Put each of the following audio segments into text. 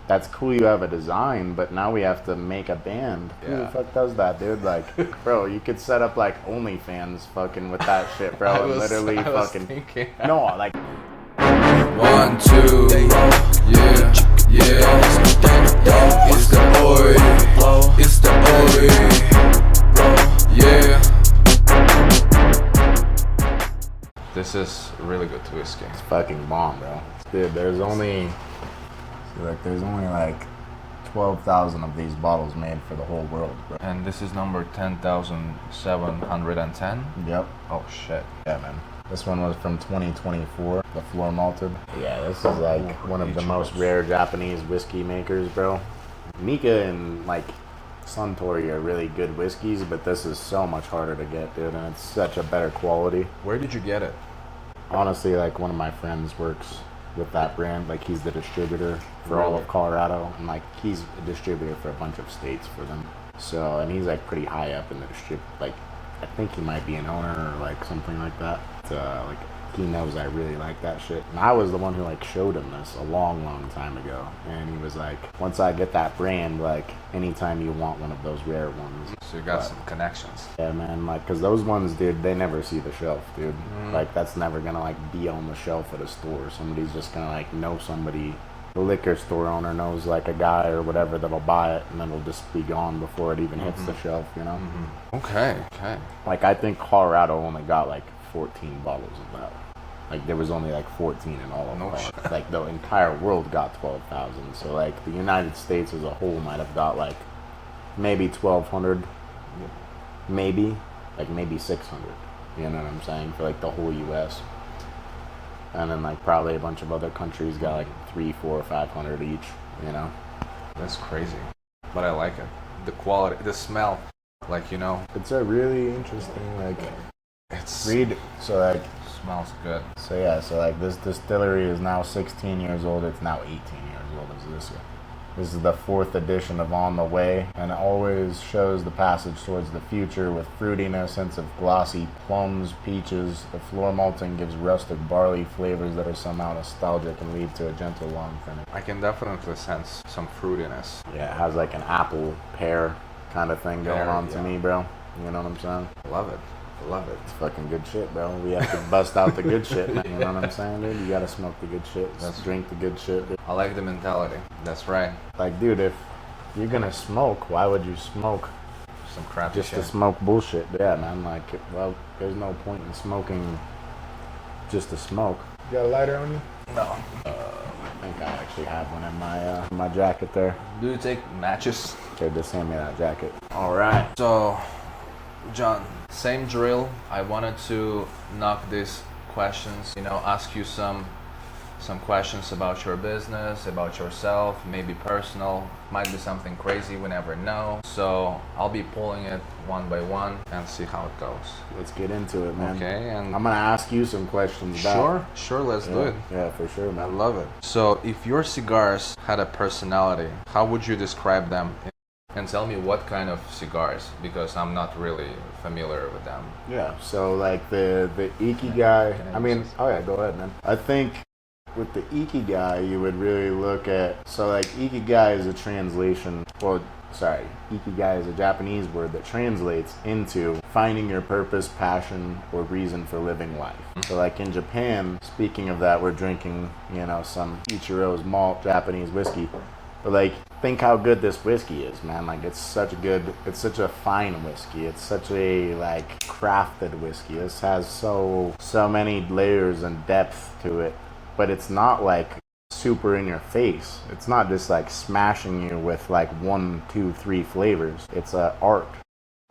that's cool you have a design, but now we have to make a band. Who the fuck does that, dude? Like, bro, you could set up like OnlyFans fucking with that shit, bro. And literally fucking thinking. no, like 1, 2, yeah, yeah. It's the oi, it's the oi, yeah. This is really good whiskey. it's fucking bomb, bro. Dude, there's only like 12,000 of these bottles made for the whole world, bro. And this is number 10,710. Yep. Oh shit. Yeah, man. This one was from 2024, the floor malted. Yeah, this is like one of the most rare Japanese whiskey makers, bro. Mika and like Suntory are really good whiskeys, but this is so much harder to get, dude, and it's such a better quality. Where did you get it? Honestly, like one of my friends works with that brand. Like he's the distributor for all of Colorado, and like he's a distributor for a bunch of states for them. So, and he's like pretty high up in the like I think he might be an owner or like something like that. Like he knows I really like that shit. And I was the one who like showed him this a long time ago, and he was like, once I get that brand, like anytime you want one of those rare ones. So you got some connections. Yeah, man, like, cause those ones, dude, they never see the shelf, dude. Like, that's never gonna, like, be on the shelf at a store. Somebody's just gonna, like, know somebody. The liquor store owner knows, like, a guy or whatever that'll buy it, and then it'll just be gone before it even hits the shelf, you know? Okay. Like, I think Colorado only got, like, 14 bottles of that. Like, there was only, like, 14 in all of Colorado. Like, the entire world got 12,000. So, like, the United States as a whole might have got, like, maybe 1,200. Maybe 600, you know what I'm saying, for like the whole US. And then like probably a bunch of other countries got like 300, 400, 500 each, you know. That's crazy, but I like it. The quality, the smell, like, you know. It's a really interesting, like, It's so like, smells good. so yeah, so like this distillery is now 16 years old, it's now 18 years old as this year. This is the 4th edition of On the Way, and it always shows the passage towards the future with fruitiness, hints of glossy plums, peaches. The floor malting gives rustic barley flavors that are somehow nostalgic and lead to a gentle long finish. I can definitely sense some fruitiness. Yeah, it has like an apple pear kind of thing going on to me, bro. You know what I'm saying? Love it. Love it. It's fucking good shit, bro. We have to bust out the good shit, man. You know what I'm saying, dude? You gotta smoke the good shit. Let's drink the good shit, dude. I like the mentality. That's right. Like, dude, if you're gonna smoke, why would you smoke? Some crappy Just shit. to smoke bullshit. Yeah, man. Like, well, there's no point in smoking just to smoke. You got a lighter on you? No. I think I actually have one in my jacket there. Do you take matches? Okay, just hand me that jacket. All right. So, John, same drill. I wanted to knock these questions, you know, ask you some questions about your business, about yourself, maybe personal, might be something crazy, we never know. So I'll be pulling it one by one and see how it goes. Let's get into it, man. Okay, and I'm gonna ask you some questions back. Sure, let's do it. Yeah, for sure, I man. love it. So if your cigars had a personality, how would you describe them? And tell me what kind of cigars, because I'm not really familiar with them. Yeah, so like the Ikigai, I mean, oh yeah, go ahead, man. I think with the Ikigai, you would really look at, so like Ikigai is a translation, Ikigai is a Japanese word that translates into finding your purpose, passion, or reason for living life. So like in Japan, speaking of that, we're drinking, you know, some Ichiro's malt Japanese whiskey. But like, think how good this whiskey is, man. Like, it's such a fine whiskey. It's such a like crafted whiskey. This has so many layers and depth to it. But it's not like super in your face. It's not just like smashing you with like 1, 2, 3 flavors. It's an art,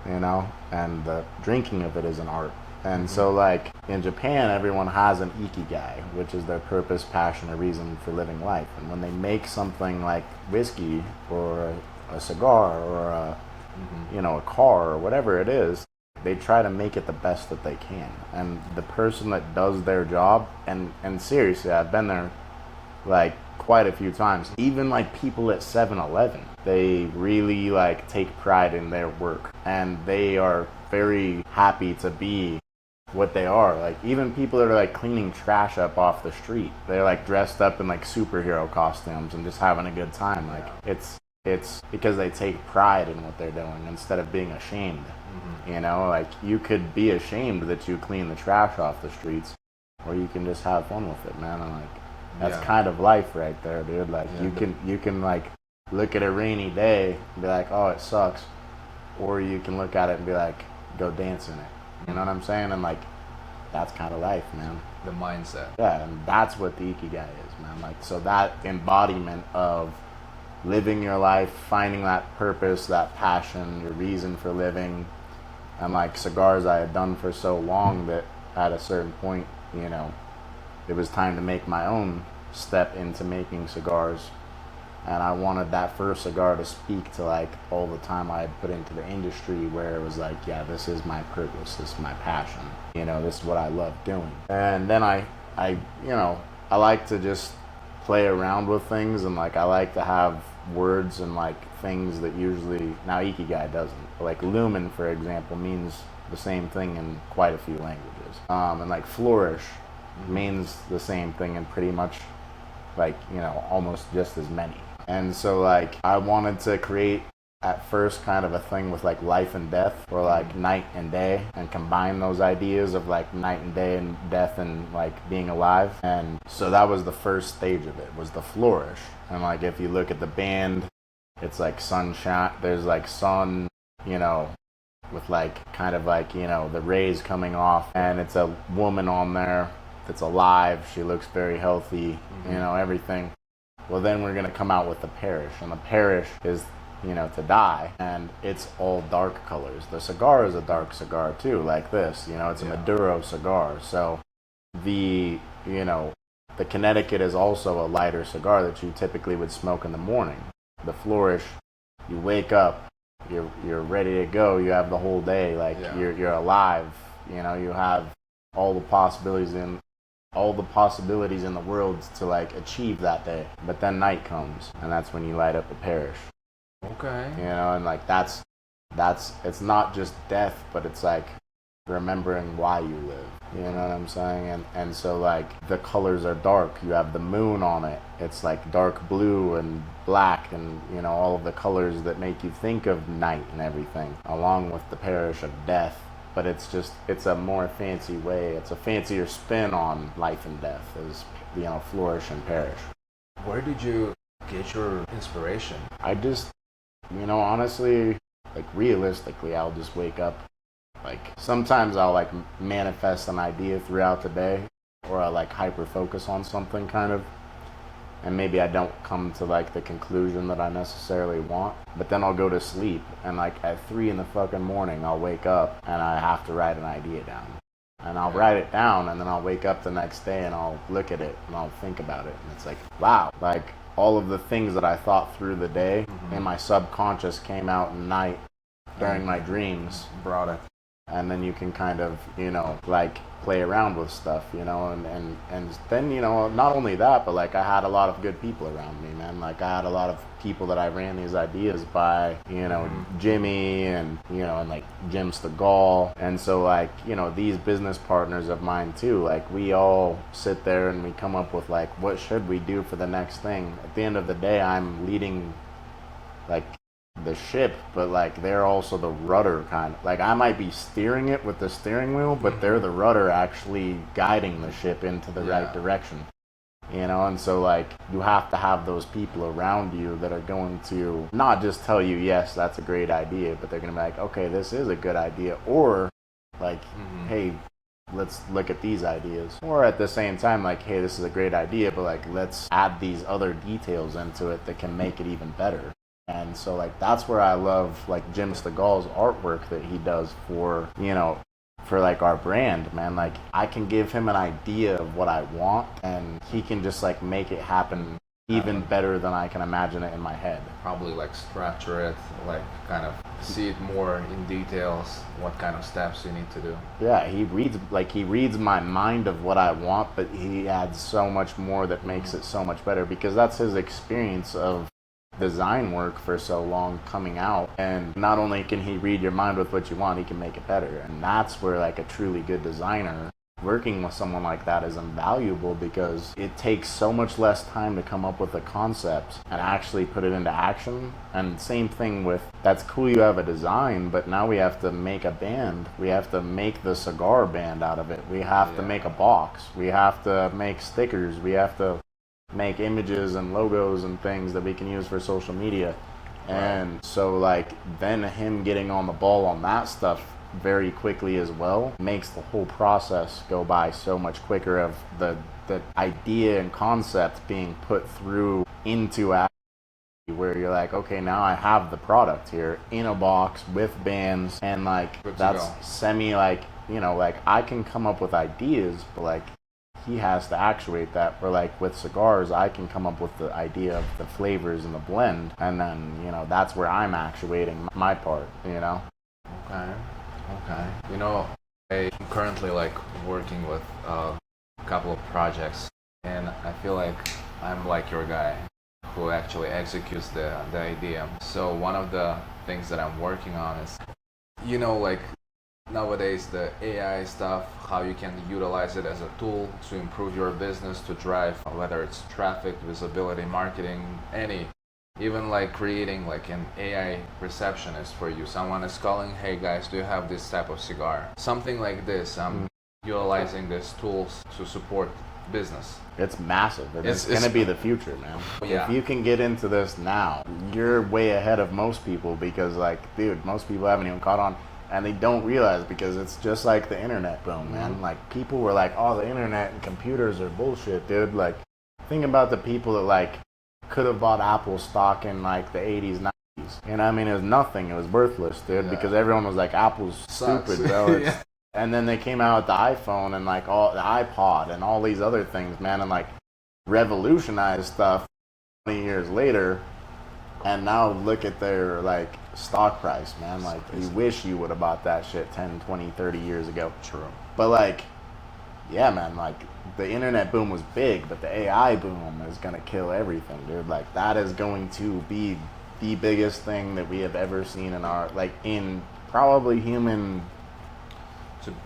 you know, and the drinking of it is an art. And so like in Japan, everyone has an Ikigai, which is their purpose, passion, or reason for living life. And when they make something like whiskey or a cigar or a, you know, a car or whatever it is, they try to make it the best that they can. And the person that does their job, and seriously, I've been there like quite a few times. Even like people at 7-Eleven, they really like take pride in their work, and they are very happy to be what they are. Like even people that are like cleaning trash up off the street, they're like dressed up in like superhero costumes and just having a good time. Like it's because they take pride in what they're doing instead of being ashamed. You know, like you could be ashamed that you clean the trash off the streets, or you can just have fun with it, man. And like that's kind of life right there, dude. Like you can like look at a rainy day and be like, oh, it sucks, or you can look at it and be like, go dance in it. You know what I'm saying? And like that's kind of life, man. The mindset. Yeah, and that's what the Ikigai is, man. Like so that embodiment of living your life, finding that purpose, that passion, your reason for living. And like cigars I had done for so long that at a certain point, you know, it was time to make my own step into making cigars. And I wanted that first cigar to speak to like all the time I had put into the industry, where it was like, yeah, this is my purpose, this is my passion, you know, this is what I love doing. And then I you know, I like to just play around with things, and like I like to have words and like things that usually, now Ikigai doesn't, but like lumen for example means the same thing in quite a few languages, and like flourish means the same thing in pretty much like, you know, almost just as many. And so like I wanted to create at first kind of a thing with like life and death, or like night and day, and combine those ideas of like night and day and death and like being alive. And so that was the first stage of it, was the flourish. And like if you look at the band, it's like sunshine, there's like sun, you know, with like kind of like, you know, the rays coming off, and it's a woman on there that's alive, she looks very healthy, you know, everything. Well, then we're going to come out with the perish, and the perish is, you know, to die, and it's all dark colors. The cigar is a dark cigar too, like this, you know, it's a Maduro cigar. So the, you know, the Connecticut is also a lighter cigar that you typically would smoke in the morning. The flourish, you wake up, you're ready to go, you have the whole day, like you're alive, you know, you have all the possibilities in the world to like achieve that day. But then night comes, and that's when you light up the perish. Okay. You know, and like that's it's not just death, but it's like remembering why you live. You know what I'm saying? And so like the colors are dark. You have the moon on it. It's like dark blue and black, and you know, all of the colors that make you think of night and everything, along with the perish of death. But it's a more fancy way. It's a fancier spin on life and death, is, you know, flourish and perish. Where did you get your inspiration? I just, you know, honestly, like realistically, I'll just wake up. Like sometimes I'll like manifest an idea throughout the day, or I like hyper focus on something kind of, and maybe I don't come to like the conclusion that I necessarily want, but then I'll go to sleep, and like at 3 in the fucking morning I'll wake up and I have to write an idea down, and I'll write it down, and then I'll wake up the next day and I'll look at it and I'll think about it, and it's like, wow, like all of the things that I thought through the day in my subconscious came out at night during my dreams, brought it. And then you can kind of, you know, like play around with stuff, you know, and then, you know, not only that, but like I had a lot of good people around me, man. Like I had a lot of people that I ran these ideas by, you know, Jimmy and, you know, and like Jim Stegall. And so like, you know, these business partners of mine too, like we all sit there and we come up with like, what should we do for the next thing? At the end of the day, I'm leading like the ship, but like they're also the rudder kind of, like I might be steering it with the steering wheel, but they're the rudder actually guiding the ship into the right direction, you know. And so like you have to have those people around you that are going to not just tell you, yes, that's a great idea, but they're gonna be like, okay, this is a good idea, or like, hey, let's look at these ideas, or at the same time like, hey, this is a great idea, but like let's add these other details into it that can make it even better. And so like that's where I love like Jim Stegall's artwork that he does for, you know, for like our brand, man. Like I can give him an idea of what I want, and he can just like make it happen even better than I can imagine it in my head. Probably like structure it, like kind of see it more in details, what kind of steps you need to do. Yeah, he reads my mind of what I want, but he adds so much more that makes it so much better, because that's his experience of design work for so long coming out, and not only can he read your mind with what you want, he can make it better. And that's where like a truly good designer, working with someone like that is invaluable, because it takes so much less time to come up with a concept and actually put it into action. And same thing with, that's cool, you have a design, but now we have to make a band. We have to make the cigar band out of it. We have to make a box. We have to make stickers. We have to make images and logos and things that we can use for social media. And so like then him getting on the ball on that stuff very quickly as well makes the whole process go by so much quicker, of the idea and concept being put through into action, where you're like, okay, now I have the product here in a box with bands, and like that's semi like, you know, like I can come up with ideas, but like he has to actuate that. Where like with cigars, I can come up with the idea of the flavors and the blend, and then, you know, that's where I'm actuating my part, you know. Okay. You know, I'm currently like working with a couple of projects, and I feel like I'm like your guy who actually executes the idea. So one of the things that I'm working on is, you know, like nowadays the AI stuff, how you can utilize it as a tool to improve your business, to drive, whether it's traffic, visibility, marketing, even like creating like an AI receptionist for you. Someone is calling, hey guys, do you have this type of cigar? Something like this. I'm utilizing these tools to support business. It's massive. It's going to be the future, man. Yeah. If you can get into this now, you're way ahead of most people, because like, dude, most people haven't even caught on, and they don't realize, because it's just like the internet boom, man. Like people were like, oh, the internet and computers are bullshit, dude. Like think about the people that like could have bought Apple stock in like the 80s, 90s. And I mean, it was nothing. It was worthless, dude, because everyone was like, Apple's stupid, bro. And then they came out with the iPhone and like all the iPod and all these other things, man, and like revolutionized stuff 20 years later. And now look at their like stock price, man. Like you wish you would have bought that shit 10, 20, 30 years ago. True. But like, yeah, man, like the internet boom was big, but the AI boom is going to kill everything, dude. Like that is going to be the biggest thing that we have ever seen in our, like in probably human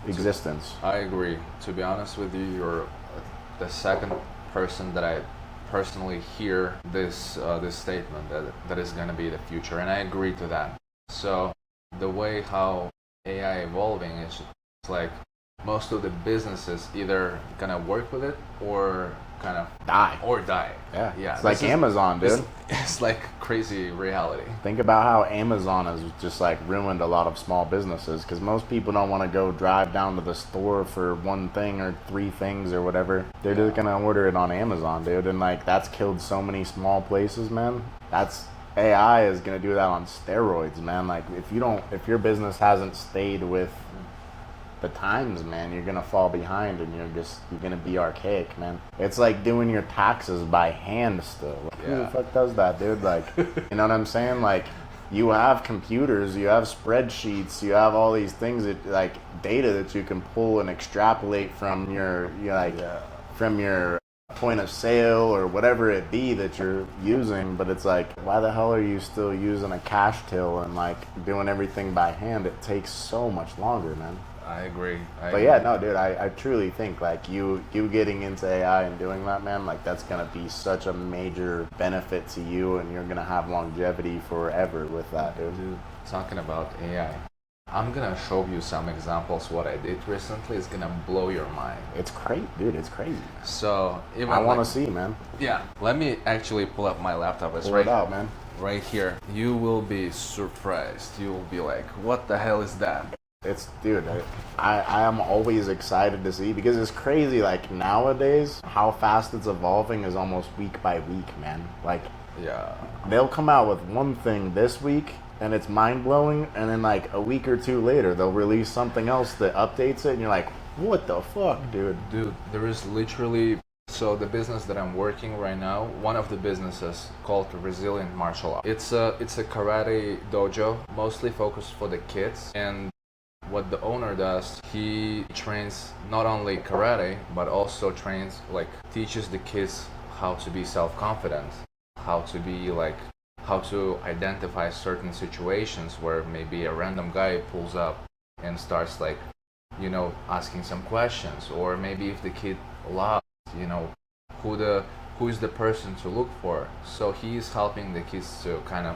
existence. I agree. To be honest with you, you're the second person that I personally hear this statement that is going to be the future, and I agree to that. So the way how AI evolving is like most of the businesses either gonna work with it or kind of die. Yeah. It's like Amazon, dude. It's like crazy reality. Think about how Amazon has just like ruined a lot of small businesses, because most people don't want to go drive down to the store for one thing or three things or whatever. They're just gonna order it on Amazon, dude. And like that's killed so many small places, man. That's AI is gonna do that on steroids, man. Like if your business hasn't stayed with the times, man, you're gonna fall behind, and you're gonna be archaic, man. It's like doing your taxes by hand still. Like, who the fuck does that, dude? Like, you know what I'm saying? Like, you have computers, you have spreadsheets, you have all these things that like data that you can pull and extrapolate from from your point of sale or whatever it be that you're using. But it's like, why the hell are you still using a cash till and like doing everything by hand? It takes so much longer, man. I agree. Yeah, no, dude, I truly think like you getting into AI and doing that, man, like that's gonna be such a major benefit to you, and you're gonna have longevity forever with that, dude. Talking about AI, I'm gonna show you some examples. What I did recently is gonna blow your mind. It's crazy, dude. It's crazy. So even I want to see, man. Yeah, let me actually pull up my laptop. It's pull it out, man. Right here. You will be surprised. You will be like, what the hell is that? Dude, I am always excited to see, because it's crazy, like nowadays, how fast it's evolving is almost week by week, man. Like, they'll come out with one thing this week, and it's mind-blowing, and then like a week or two later, they'll release something else that updates it, and you're like, what the fuck, dude? Dude, there is literally... So the business that I'm working right now, one of the businesses called Resilient Martial Arts. It's a karate dojo, mostly focused for the kids, and what the owner does, he trains not only karate, but also teaches the kids how to be self-confident, how how to identify certain situations where maybe a random guy pulls up and starts like, asking some questions, or maybe if the kid lost, who is the person to look for. So he's helping the kids to kind of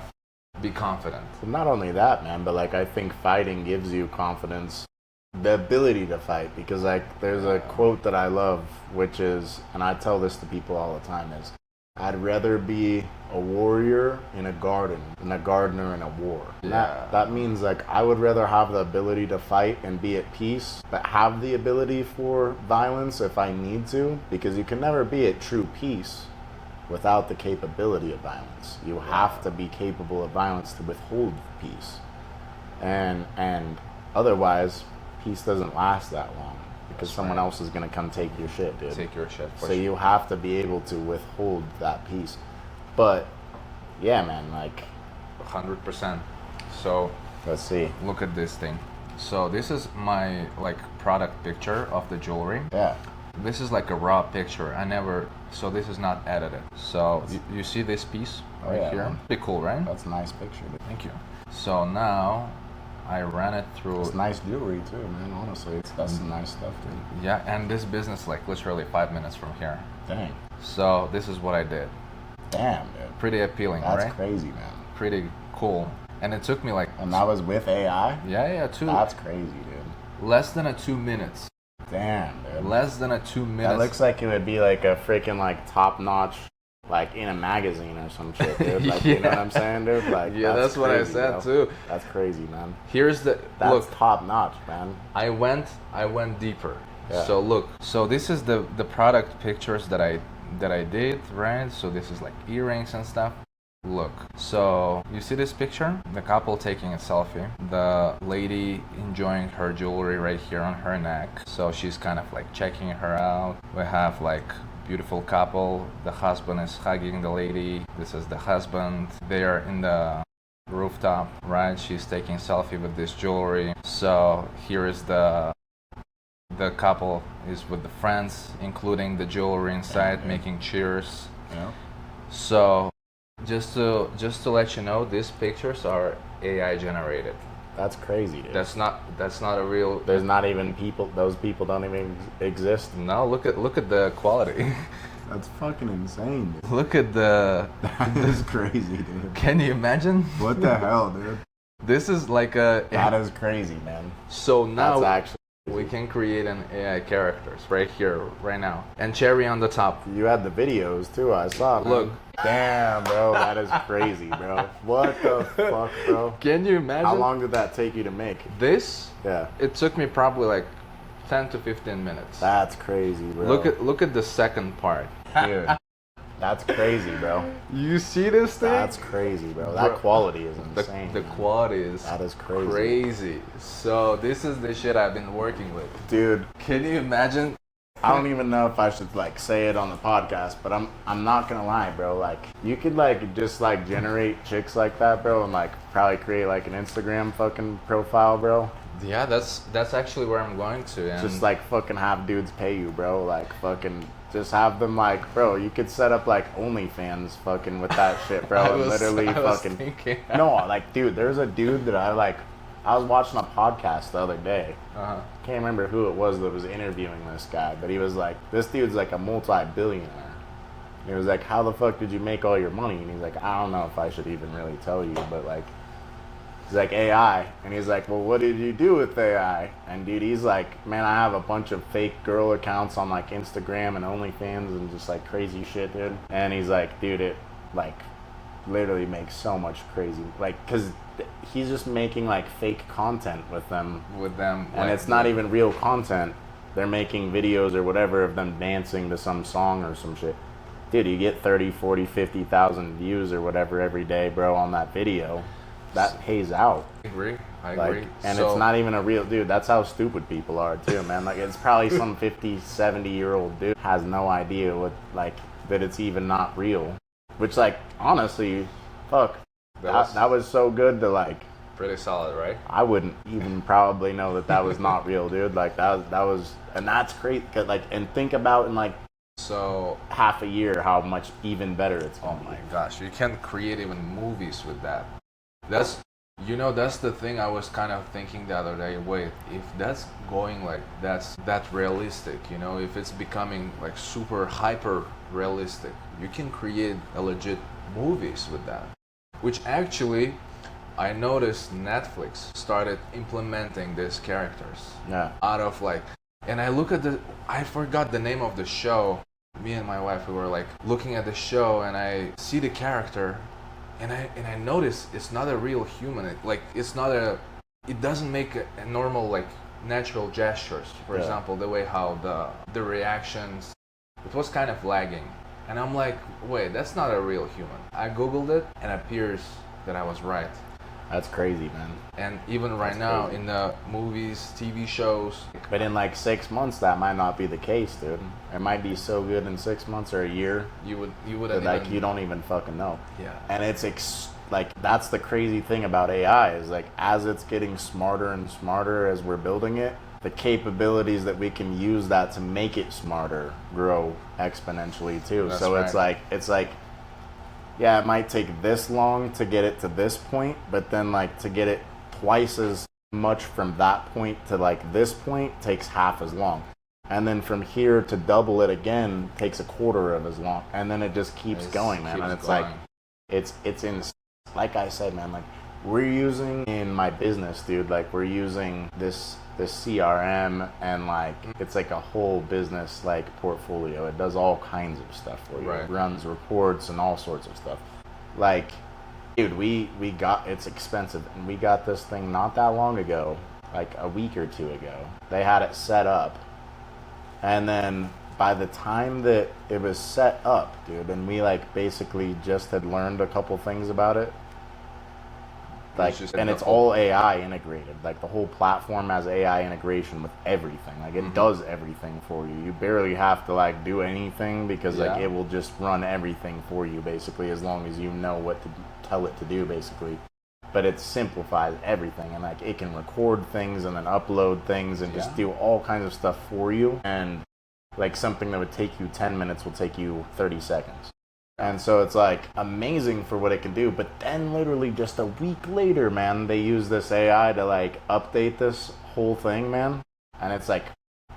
be confident. Well, not only that, man, but like I think fighting gives you confidence, the ability to fight, because like there's a quote that I love, which is, and I tell this to people all the time, is I'd rather be a warrior in a garden than a gardener in a war. Yeah. That means like I would rather have the ability to fight and be at peace, but have the ability for violence if I need to, because you can never be at true peace without the capability of violence. You have to be capable of violence to withhold peace. And otherwise, peace doesn't last that long, because someone else is going to come take your shit, dude. Take your shit. So you have to be able to withhold that peace. But yeah, man, like 100%. So let's see. look at this thing. So this is my like product picture of the jewelry. Yeah. This is like a raw picture. So this is not edited. So you see this piece right here? Man. Pretty cool, right? That's a nice picture, dude. Thank you. So now I ran it through. It's nice jewelry too, man. Honestly, that's some nice stuff, dude. Yeah, and this business like literally 5 minutes from here. Dang. So this is what I did. Damn, dude. Pretty appealing, That's right? crazy, man. Pretty cool. And it took me like, And that was with AI? yeah, That's crazy, dude. less than 2 minutes. Damn, dude. Less than 2 minutes. That looks like it would be like a freaking like top notch, like in a magazine or some shit, dude. Like, you know what I'm saying, dude? Like, yeah, that's what crazy, I said bro. too. That's crazy, man. Here's the That's look. top notch, man. I went deeper. Yeah. So look. So this is the product pictures that I did, right? So this is like earrings and stuff. Look. So you see this picture? The couple taking a selfie. The lady enjoying her jewelry right here on her neck. So she's kind of like checking her out. We have like beautiful couple. The husband is hugging the lady. This is the husband. They are in the rooftop, right? She's taking selfie with this jewelry. So here is the couple is with the friends, including the jewelry inside, making cheers. Yeah. So just to let you know, these pictures are AI generated. That's crazy, dude. That's not a real. There's not even people. Those people don't even exist. No, look at the quality. That's fucking insane, dude. Look at the. That is crazy, dude. Can you imagine? What the hell, dude? This is like a. That is crazy, man. So now That's actually. we can create an AI characters right here, right now, and cherry on the top. You had the videos too. I saw. Man. Look. Damn, bro. That is crazy, bro. What the fuck, bro? Can you imagine? How long did that take you to make? This? Yeah. It took me probably like 10 to 15 minutes. That's crazy, bro. Look at the second part. Dude. That's crazy, bro. You see this thing? That's crazy, bro. That quality is insane. The man. quality is That is crazy. crazy. So this is the shit I've been working with. Dude, Can you imagine? I don't even know if I should like say it on the podcast, but I'm not gonna lie, bro. Like you could like just like generate chicks like that, bro, and like probably create like an Instagram fucking profile, bro. Yeah, that's actually where I'm going to. And Just like fucking have dudes pay you, bro. Like fucking just have them like, bro. You could set up like OnlyFans, fucking with that shit, bro. I and was fucking thinking. no, like dude. There's a dude that I was watching a podcast the other day. Uh-huh. Can't remember who it was that was interviewing this guy, but he was like, this dude's like a multi-billionaire. And he was like, how the fuck did you make all your money? And he's like, I don't know if I should even really tell you, but like, he's like, AI. And he's like, well, what did you do with AI? And dude, he's like, man, I have a bunch of fake girl accounts on like Instagram and OnlyFans and just like crazy shit, dude. And he's like, dude, it like literally makes so much crazy, like, cause he's just making like fake content with them, and like, it's not even real content. They're making videos or whatever of them dancing to some song or some shit. Dude, you get 30, 40, 50,000 views or whatever every day, bro, on that video. That pays out. I agree. And So- it's not even a real dude. That's how stupid people are too, man. Like it's probably some 50, 70-year-old dude has no idea what, like, that it's even not real. Which, like, honestly, fuck. That was so good to, like, pretty solid, right? I wouldn't even probably know that was not real, dude. Like, that was, and that's great. 'Cause, like, and think about in, like, So, half a year how much even better it's oh going to my be. gosh, you can create even movies with that. That's, that's the thing I was kind of thinking the other day. Wait, if that's going like that's that realistic, if it's becoming like super hyper realistic, you can create a legit movies with that. Which actually, I noticed Netflix started implementing these characters Yeah. out of like, and I forgot the name of the show. Me and my wife, we were like looking at the show, and I see the character, and I notice it's not a real human. It doesn't make a normal like natural gestures. For example, the way how the reactions, it was kind of lagging, and I'm like, wait, that's not a real human. I googled it, and it appears that I was right. That's crazy, man. And even right now in the movies, TV shows. But in like 6 months, that might not be the case, dude. It might be so good in 6 months or a year. You wouldn't like even, you don't even fucking know. Yeah. And it's like that's the crazy thing about AI is like as it's getting smarter and smarter as we're building it, the capabilities that we can use that to make it smarter grow exponentially too. That's so right. it's like yeah, it might take this long to get it to this point, but then like to get it twice as much from that point to like this point takes half as long. And then from here to double it again takes a quarter of as long. And then it just keeps going, man. And it's going. like it's in like I said, man, like we're using in my business, dude, like we're using this CRM and like it's like a whole business like portfolio. It does all kinds of stuff for you. Right. It runs reports and all sorts of stuff. Like, dude, we got it's expensive and we got this thing not that long ago, like a week or two ago. They had it set up. And then by the time that it was set up, dude, and we like basically just had learned a couple things about it, like, and it's all AI integrated. Like the whole platform has AI integration with everything. Like it does everything for you. You barely have to like do anything because like it will just run everything for you basically as long as you know what to tell it to do basically. But it simplifies everything and like it can record things and then upload things and just do all kinds of stuff for you. And like something that would take you 10 minutes will take you 30 seconds. And so it's like amazing for what it can do, but then literally just a week later, man, they use this AI to like update this whole thing, man. And it's like,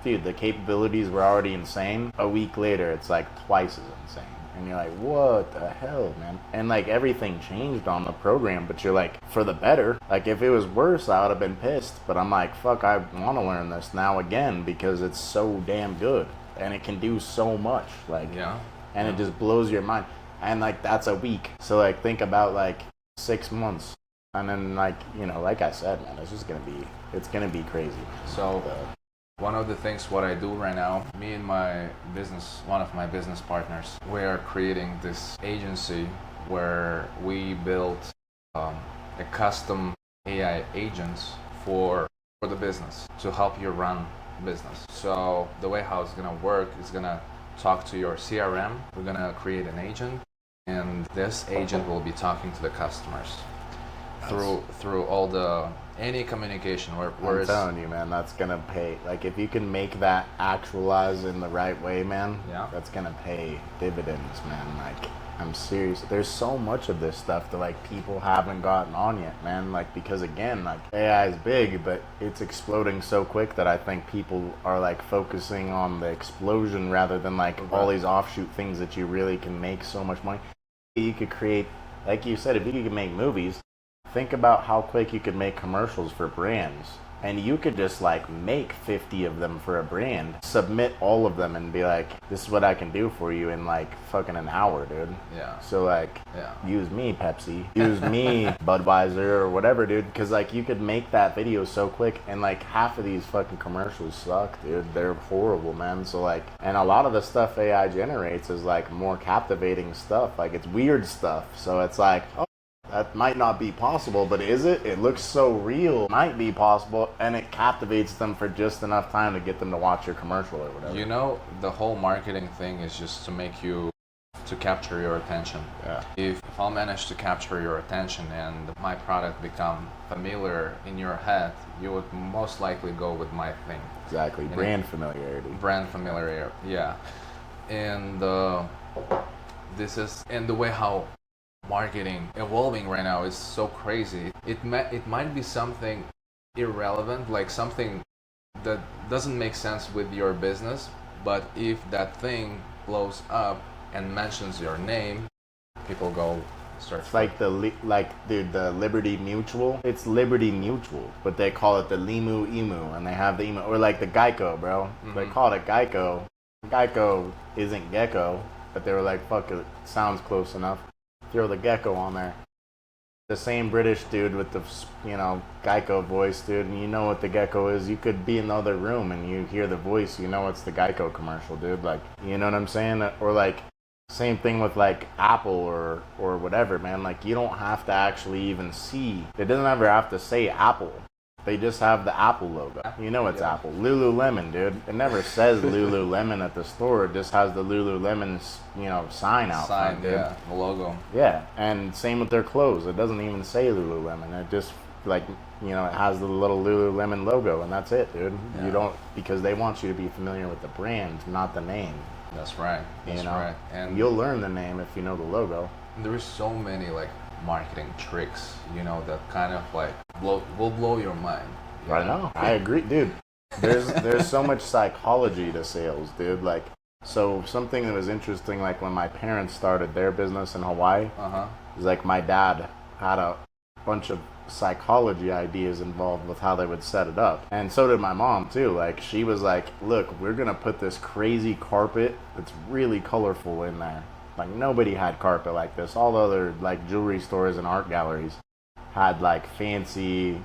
dude, the capabilities were already insane. A week later, it's like twice as insane. And you're like, what the hell, man? And like everything changed on the program, but you're like, for the better. Like if it was worse, I would have been pissed. But I'm like, fuck, I want to learn this now again because it's so damn good. And it can do so much. Like, and it just blows your mind. And like that's a week. So like think about like 6 months. And then like, like I said, man, it's just gonna be crazy. So one of the things what I do right now, me and one of my business partners, we are creating this agency where we build a custom AI agents for the business to help you run business. So the way how it's gonna work is gonna talk to your CRM. We're gonna create an agent, and this agent will be talking to the customers through all any communication. Where I'm telling you, man, that's gonna pay. Like if you can make that actualize in the right way, man, that's gonna pay dividends, man. Like I'm serious. There's so much of this stuff that like people haven't gotten on yet, man. Like because again, like AI is big, but it's exploding so quick that I think people are like focusing on the explosion rather than like all these offshoot things that you really can make so much money. You could create, like you said, if you could make movies, think about how quick you could make commercials for brands. And you could just like make 50 of them for a brand, submit all of them and be like, this is what I can do for you in like fucking an hour, dude. Yeah. So like, use me, Pepsi. Use me, Budweiser or whatever, dude. Because like you could make that video so quick and like half of these fucking commercials suck, dude. They're horrible, man. So like, and a lot of the stuff AI generates is like more captivating stuff. Like it's weird stuff. So it's like, oh, that might not be possible, but is it? It looks so real. It might be possible, and it captivates them for just enough time to get them to watch your commercial or whatever. The whole marketing thing is just to capture your attention. Yeah. If I'll manage to capture your attention and my product become familiar in your head, you would most likely go with my thing. Exactly. Brand familiarity. Brand familiarity, yeah. and this is and the way how marketing evolving right now is so crazy. It might be something irrelevant, like something that doesn't make sense with your business, but if that thing blows up and mentions your name, people go start. It's like the Liberty Mutual. It's Liberty Mutual, but they call it the Limu Emu, and they have the emu, or like the Geico, bro. Mm-hmm. They call it Geico. Geico isn't gecko, but they were like, fuck it, sounds close enough. Throw the gecko on there. The same British dude with the, Geico voice, dude, and you know what the gecko is. You could be in the other room and you hear the voice, you know it's the Geico commercial, dude. Like, you know what I'm saying? Or like, same thing with like Apple or whatever, man. Like, you don't have to actually even see. It doesn't ever have to say Apple. They just have the Apple logo. You know it's Apple. Lululemon, dude. It never says Lululemon at the store. It just has the Lululemon, sign out front, dude. Yeah, the logo. Yeah, and same with their clothes. It doesn't even say Lululemon. It just, it has the little Lululemon logo, and that's it, dude. Yeah. You don't, because they want you to be familiar with the brand, not the name. That's right. That's right. And you'll learn the name if you know the logo. There is so many like marketing tricks, that kind of like will blow your mind. I know. I agree, dude. There's so much psychology to sales, dude. Like, so something that was interesting, like when my parents started their business in Hawaii, is like my dad had a bunch of psychology ideas involved with how they would set it up, and so did my mom too. Like, she was like, look, we're gonna put this crazy carpet that's really colorful in there. Like, nobody had carpet like this. All the other like jewelry stores and art galleries had like fancy,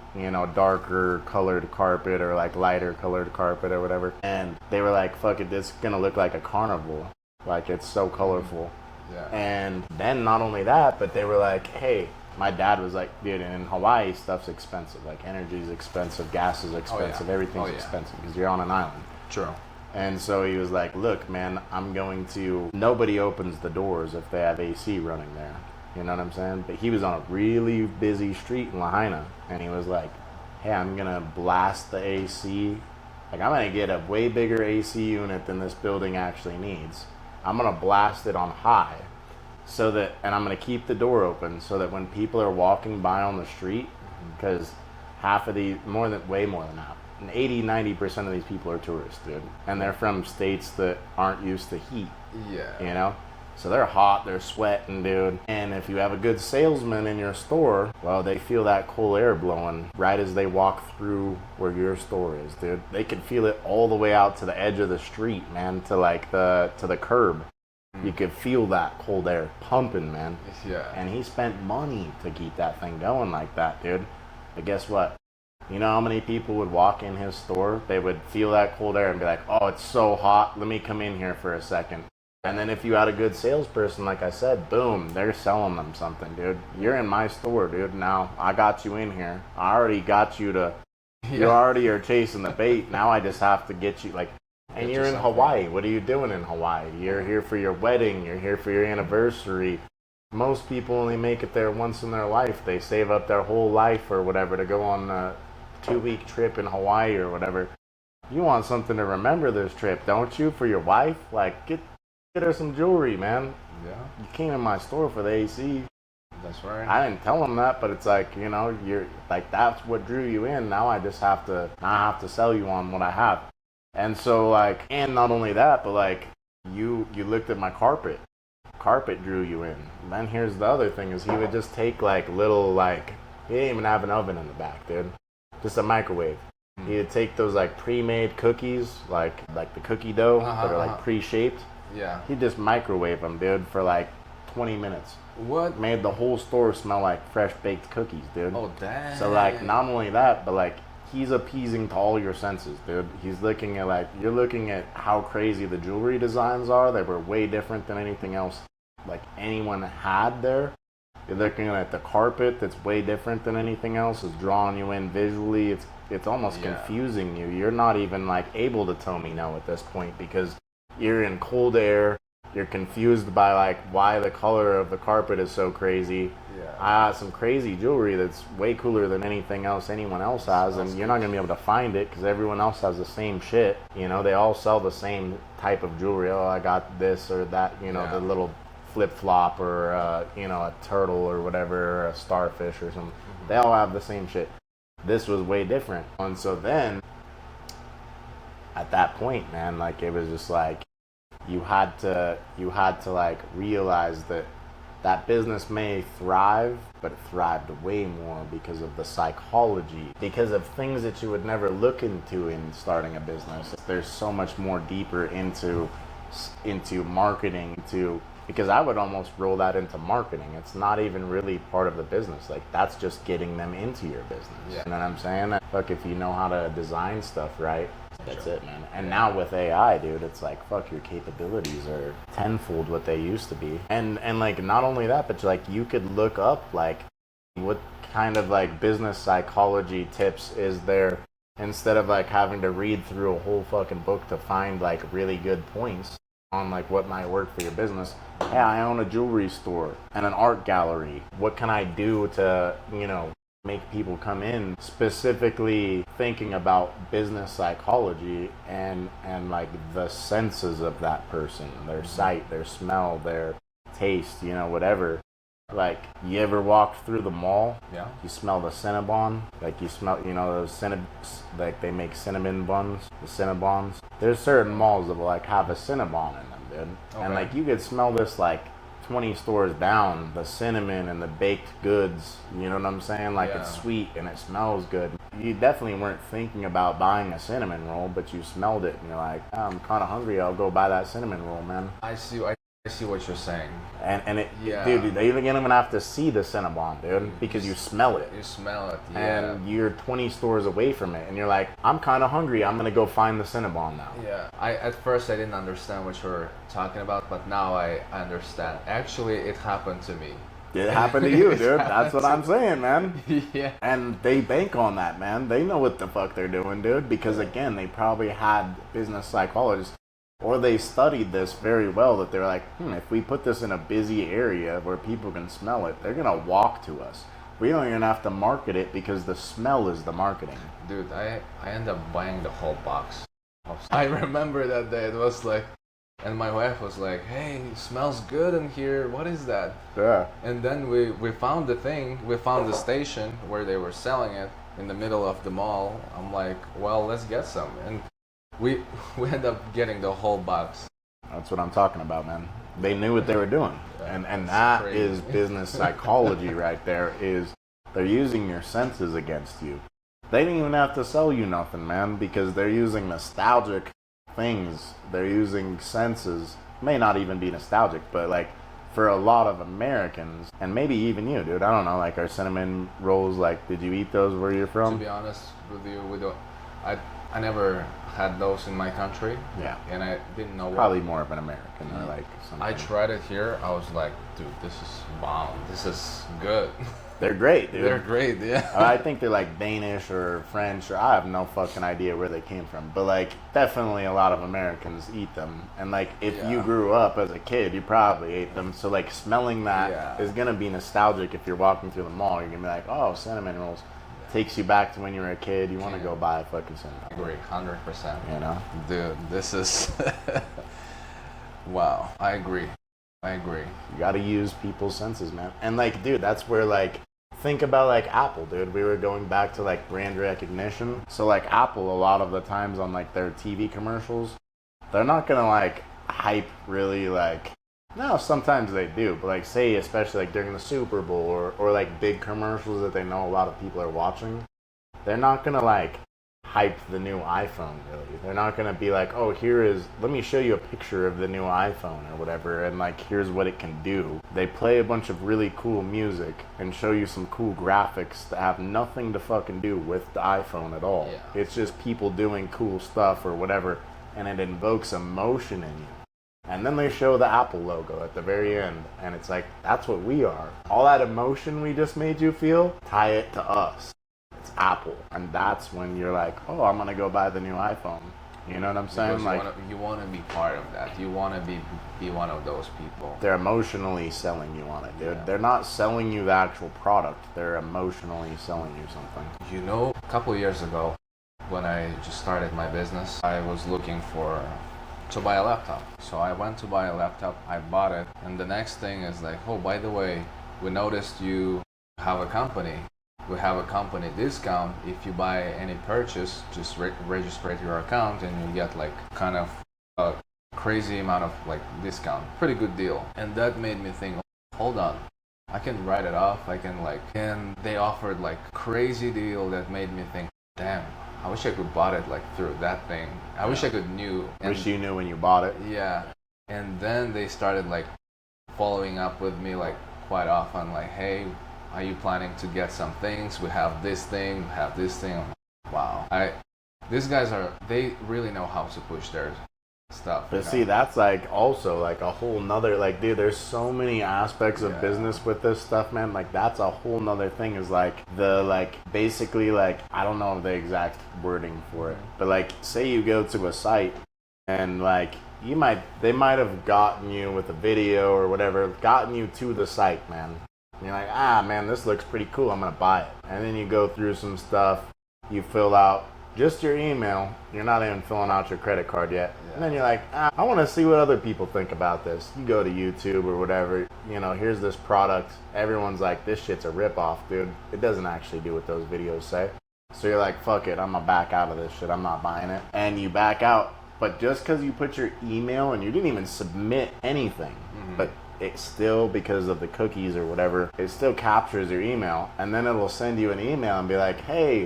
darker colored carpet or like lighter colored carpet or whatever. And they were like, fuck it, this is gonna look like a carnival. Like, it's so colorful. Yeah. And then not only that, but they were like, hey, my dad was like, dude, in Hawaii, stuff's expensive. Like, energy's expensive, gas is expensive, everything's expensive because you're on an island. True. And so he was like, look, man, nobody opens the doors if they have AC running there. You know what I'm saying? But he was on a really busy street in Lahaina, and he was like, hey, I'm going to blast the AC. Like, I'm going to get a way bigger AC unit than this building actually needs. I'm going to blast it on high, and I'm going to keep the door open so that when people are walking by on the street, because way more than that, 80-90% of these people are tourists, dude, and they're from states that aren't used to heat. Yeah. So they're hot, they're sweating, dude. And if you have a good salesman in your store, well, they feel that cool air blowing right as they walk through where your store is, dude. They can feel it all the way out to the edge of the street, man, to the curb. You could feel that cold air pumping, man. Yeah. And he spent money to keep that thing going like that, dude. But guess what? You know how many people would walk in his store? They would feel that cold air and be like, oh, it's so hot. Let me come in here for a second. And then if you had a good salesperson, like I said, boom, they're selling them something, dude. You're in my store, dude. Now, I got you in here. I already got you to... You already are chasing the bait. Now I just have to get you, like... And you're in Hawaii. What are you doing in Hawaii? You're here for your wedding. You're here for your anniversary. Most people only make it there once in their life. They save up their whole life or whatever to go on a 2-week trip in Hawaii or whatever. You want something to remember this trip, don't you? For your wife? Like, get her some jewelry, man. Yeah. You came in my store for the AC. That's right. I didn't tell them that, but it's like, you're like, that's what drew you in. Now I have to sell you on what I have. And so, like, and not only that, but like, you looked at my carpet. Carpet drew you in. And then here's the other thing is he would just take like little, like, he didn't even have an oven in the back, dude. Just a microwave. He would take those like pre-made cookies, like the cookie dough that are like pre-shaped. Yeah. He'd just microwave them, dude, for like 20 minutes. What? Made the whole store smell like fresh baked cookies, dude. Oh, damn. So like, not only that, but like, he's appeasing to all your senses, dude. He's looking at like, you're looking at how crazy the jewelry designs are. They were way different than anything else like anyone had there. You're looking at the carpet that's way different than anything else. It's drawing you in visually. It's almost confusing you. You're not even like able to tell me no at this point because you're in cold air. You're confused by like why the color of the carpet is so crazy. Yeah. I have some crazy jewelry that's way cooler than anything else anyone else has, and you're not gonna be able to find it because everyone else has the same shit. You know, they all sell the same type of jewelry. Oh, I got this or that. You know, Yeah. the little flip flop or you know, a turtle or whatever, or a starfish or something. They all have the same shit. This was way different, and so then at that point, man, like it was just like you had to like realize that that business may thrive, but it thrived way more because of the psychology, because of things that you would never look into in starting a business. There's so much more deeper into marketing, because I would almost roll that into marketing. It's not even really part of the business. Like, that's just getting them into your business. Yeah. You know what I'm saying? Look, if you know how to design stuff right, that's it, man. And now with AI, dude, it's like, fuck, your capabilities are tenfold what they used to be. And like, not only that, but like, you could look up like what kind of like business psychology tips is there, instead of like having to read through a whole fucking book to find like really good points on like what might work for your business. Yeah, I own a jewelry store and an art gallery. What can I do to, you know, make people come in, specifically thinking about business psychology and like the senses of that person, their sight, their smell, their taste, you know, whatever. Like, you ever walked through the mall? Yeah. You smell the Cinnabon? Like, you smell, you know, those like they make cinnamon buns, the Cinnabons. There's certain malls that will like have a Cinnabon in them, dude. Okay. And like, you could smell this like 20 stores down, the cinnamon and the baked goods, you know what I'm saying? Like, Yeah. it's sweet and it smells good. You definitely weren't thinking about buying a cinnamon roll, but you smelled it and you're like, oh, I'm kind of hungry, I'll go buy that cinnamon roll, man. I see what you're saying. And it, Yeah. dude, they don't even have to see the Cinnabon, dude, because you smell it. You smell it, yeah. And you're 20 stores away from it, and you're like, I'm kind of hungry, I'm gonna go find the Cinnabon now. Yeah, at first I didn't understand what you were talking about, but now I understand. Actually, it happened to me. It happened to you, dude. That's what I'm saying, man. Yeah. And they bank on that, man. They know what the fuck they're doing, dude, because again, they probably had business psychologists, or they studied this very well, that they're like, if we put this in a busy area where people can smell it, they're gonna walk to us. We don't even have to market it because the smell is the marketing. Dude, I ended up buying the whole box. I remember that day, it was like, and my wife was like, hey, it smells good in here, what is that? Yeah. And then we found the thing, we found the station where they were selling it in the middle of the mall. I'm like, well, let's get some. And we ended up getting the whole box. That's what I'm talking about, man. They knew what they were doing. Yeah, and that's that crazy. is business psychology right there. Is they're using your senses against you. They didn't even have to sell you nothing, man, because they're using nostalgic things. They're using senses. May not even be nostalgic, but like for a lot of Americans, and maybe even you, dude, I don't know, like our cinnamon rolls, like, did you eat those where you're from? To be honest with you, I never had those in my country. Yeah. And I didn't know Probably more of an American, or like something. I tried it here. I was like, dude, this is bomb. This is good. They're great, dude. They're great, yeah. I think they're like Danish or French, or I have no fucking idea where they came from. But like, definitely a lot of Americans eat them. And like, if you Yeah. grew up as a kid, you probably ate them. So like, smelling that Yeah. is gonna be nostalgic. If you're walking through the mall, you're gonna be like, oh, cinnamon rolls. Takes you back to when you were a kid. You want to Yeah. go buy a fucking I cinnamon. agree, 100%. You know? Dude, this is wow. I agree. You gotta use people's senses, man. And like, dude, that's where like, think about like Apple, dude. We were going back to like brand recognition. So like Apple, a lot of the times on like their TV commercials, they're not gonna like hype really like, no, sometimes they do, but like say especially like during the Super Bowl or like big commercials that they know a lot of people are watching, they're not gonna like hype the new iPhone really. They're not gonna be like, oh, let me show you a picture of the new iPhone or whatever, and like here's what it can do. They play a bunch of really cool music and show you some cool graphics that have nothing to fucking do with the iPhone at all. Yeah. It's just people doing cool stuff or whatever, and it invokes emotion in you. And then they show the Apple logo at the very end, and it's like, that's what we are. All that emotion we just made you feel, tie it to us. It's Apple. And that's when you're like, oh, I'm gonna go buy the new iPhone. You know what I'm saying? Because you want to be part of that. You want to be one of those people. They're emotionally selling you on it, dude. Yeah. They're not selling you the actual product. They're emotionally selling you something. You know, a couple years ago, when I just started my business, I was looking to buy a laptop. So I went to buy a laptop, I bought it, and the next thing is like, oh, by the way, we noticed you have a company. We have a company discount. If you buy any purchase, just register your account and you get like kind of a crazy amount of like discount. Pretty good deal. And that made me think, hold on, I can write it off. And they offered like crazy deal that made me think, damn, I wish I could bought it like through that thing. I wish I could knew. Wish you knew when you bought it. Yeah. And then they started like following up with me like quite often, like, hey, are you planning to get some things? We have this thing, we have this thing. I'm like, wow. These guys they really know how to push their stuff. But see, that's like also like a whole nother, like, dude, there's so many aspects of business with this stuff, man. Like, that's a whole nother thing, is like basically like, I don't know the exact wording for it, but like, say you go to a site and like, they might have gotten you with a video or whatever, gotten you to the site, man. And you're like, man, this looks pretty cool, I'm gonna buy it. And then you go through some stuff, you fill out just your email, you're not even filling out your credit card yet. Yeah. And then you're like, I want to see what other people think about this. You go to YouTube or whatever, here's this product. Everyone's like, this shit's a ripoff, dude. It doesn't actually do what those videos say. So you're like, fuck it, I'm gonna back out of this shit, I'm not buying it. And you back out, but just because you put your email and you didn't even submit anything, but it still, because of the cookies or whatever, it still captures your email, and then it'll send you an email and be like, hey,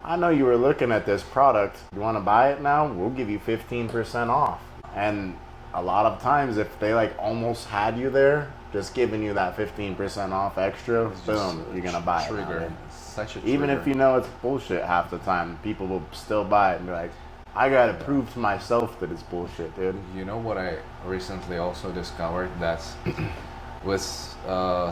I know you were looking at this product. You want to buy it now? We'll give you 15% off. And a lot of times, if they like almost had you there, just giving you that 15% off extra, boom, you're going to buy it now. Such a Even if you know it's bullshit half the time, people will still buy it and be like, I gotta prove to myself that it's bullshit, dude. You know what I recently also discovered? That's with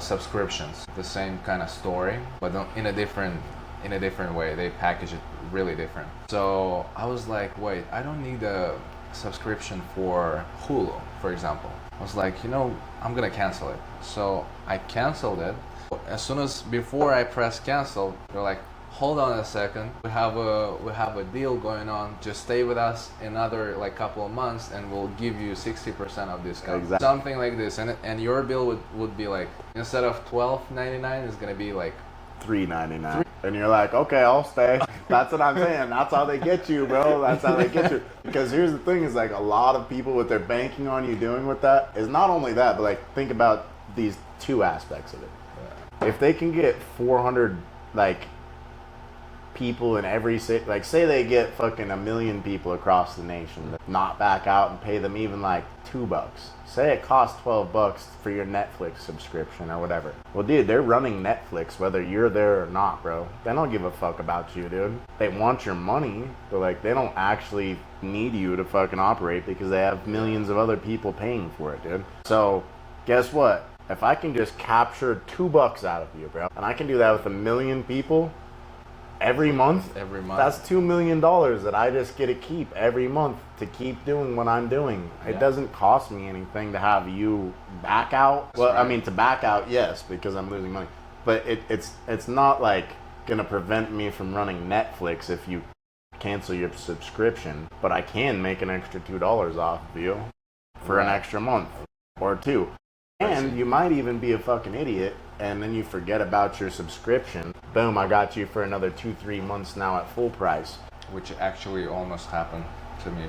subscriptions, the same kind of story, but in a different way. They package it really different. So I was like, wait, I don't need a subscription for Hulu, for example. I was like, I'm gonna cancel it. So I canceled it. Before I press cancel, they're like, hold on a second, we have a deal going on, just stay with us another like couple of months and we'll give you 60% of discount. Exactly. Something like this, and your bill would be like, instead of $12.99, it's gonna be like $3.99. And you're like, okay, I'll stay. That's what I'm saying. That's how they get you, bro. That's how they get you. Because here's the thing, is like, a lot of people, what they're banking on you doing with that is not only that, but like, think about these two aspects of it. Yeah. If they can get 400 like people in every city, like say they get fucking 1 million people across the nation that not back out and pay them even like $2. Say it costs $12 for your Netflix subscription or whatever. Well, dude, they're running Netflix whether you're there or not, bro. They don't give a fuck about you, dude. They want your money, but like, they don't actually need you to fucking operate because they have millions of other people paying for it, dude. So guess what? If I can just capture $2 out of you, bro, and I can do that with 1 million people every month, that's $2 million that I just get to keep every month to keep doing what I'm doing. Yeah. It doesn't cost me anything to have you back out. That's well, right. I mean, to back out, yes, because I'm losing money. But it's not like gonna prevent me from running Netflix if you cancel your subscription. But I can make an extra $2 off of you for an extra month or two. And you might even be a fucking idiot, and then you forget about your subscription. Boom, I got you for another 2-3 months now at full price. Which actually almost happened to me.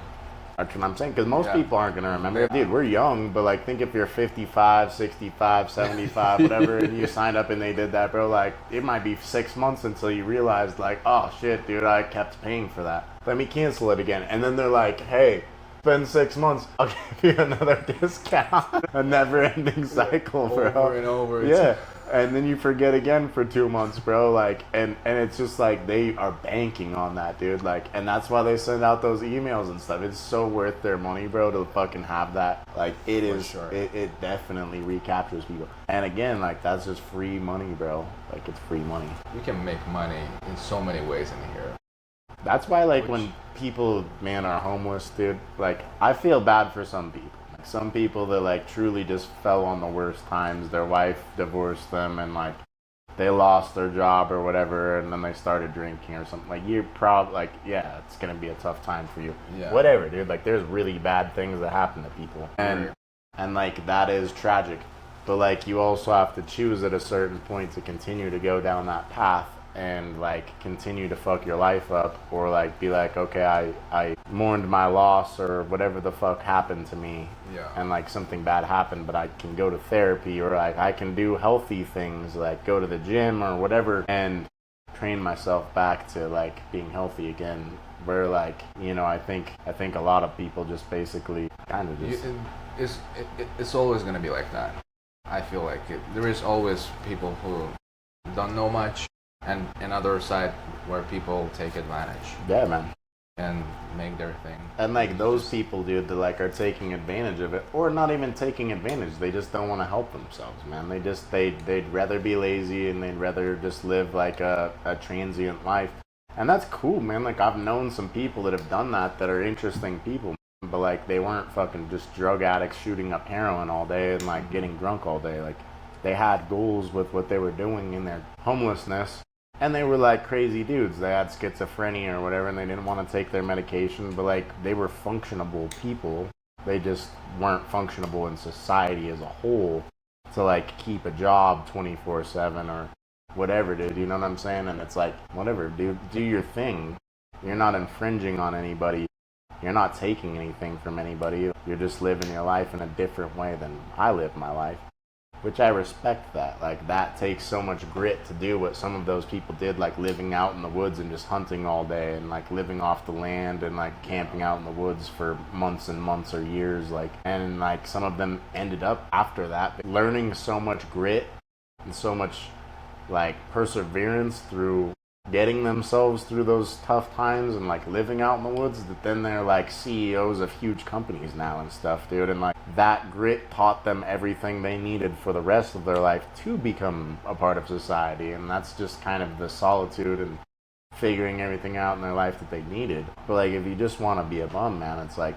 That's what I'm saying, because most people aren't going to remember. Yeah. Dude, we're young, but like, think if you're 55, 65, 75, whatever, and you signed up and they did that, bro, like, it might be 6 months until you realize, like, oh shit, dude, I kept paying for that. Let me cancel it again. And then they're like, hey, spend 6 months, I'll give you another discount. A never-ending cycle, bro. Over and over. Yeah, and then you forget again for 2 months, bro. Like, and it's just like, they are banking on that, dude. Like, and that's why they send out those emails and stuff. It's so worth their money, bro, to fucking have that. Like, it is. Sure. It definitely recaptures people. And again, like, that's just free money, bro. Like, it's free money. You can make money in so many ways in here. That's why, like, Which, when people, man, are homeless, dude, like, I feel bad for some people. Like, some people that, like, truly just fell on the worst times. Their wife divorced them, and, like, they lost their job or whatever, and then they started drinking or something. Like, you're probably, like, yeah, it's gonna be a tough time for you. yeah. Whatever, dude. Like, there's really bad things that happen to people. And, like, that is tragic. But, like, you also have to choose at a certain point to continue to go down that path and, like, continue to fuck your life up, or, like, be like, okay, I mourned my loss or whatever the fuck happened to me, Yeah. and, like, something bad happened, but I can go to therapy, or, like, I can do healthy things, like go to the gym or whatever, and train myself back to, like, being healthy again. Where, like, you know, I think a lot of people just basically kind of just It's always gonna be like that. I feel like there is always people who don't know much, and another side where people take advantage yeah, man. and make their thing. And, like, those people, dude, that, like, are taking advantage of it, or not even taking advantage. They just don't want to help themselves, man. They'd rather be lazy, and they'd rather just live like a transient life. And that's cool, man. Like, I've known some people that have done that are interesting people, but, like, they weren't fucking just drug addicts shooting up heroin all day and, like, getting drunk all day. Like, they had goals with what they were doing in their homelessness. And they were, like, crazy dudes. They had schizophrenia or whatever, and they didn't want to take their medication, but, like, they were functionable people. They just weren't functionable in society as a whole to, like, keep a job 24/7 or whatever, dude. You know what I'm saying? And it's like, whatever, dude. Do your thing. You're not infringing on anybody. You're not taking anything from anybody. You're just living your life in a different way than I live my life. Which I respect that. Like, that takes so much grit to do what some of those people did, like living out in the woods and just hunting all day, and, like, living off the land and, like, camping out in the woods for months and months or years. Like, and, like, some of them ended up after that learning so much grit and so much, like, perseverance through getting themselves through those tough times and, like, living out in the woods, that then they're, like, CEOs of huge companies now and stuff, dude. And, like, that grit taught them everything they needed for the rest of their life to become a part of society. And that's just kind of the solitude and figuring everything out in their life that they needed. But, like, if you just want to be a bum, man, it's like,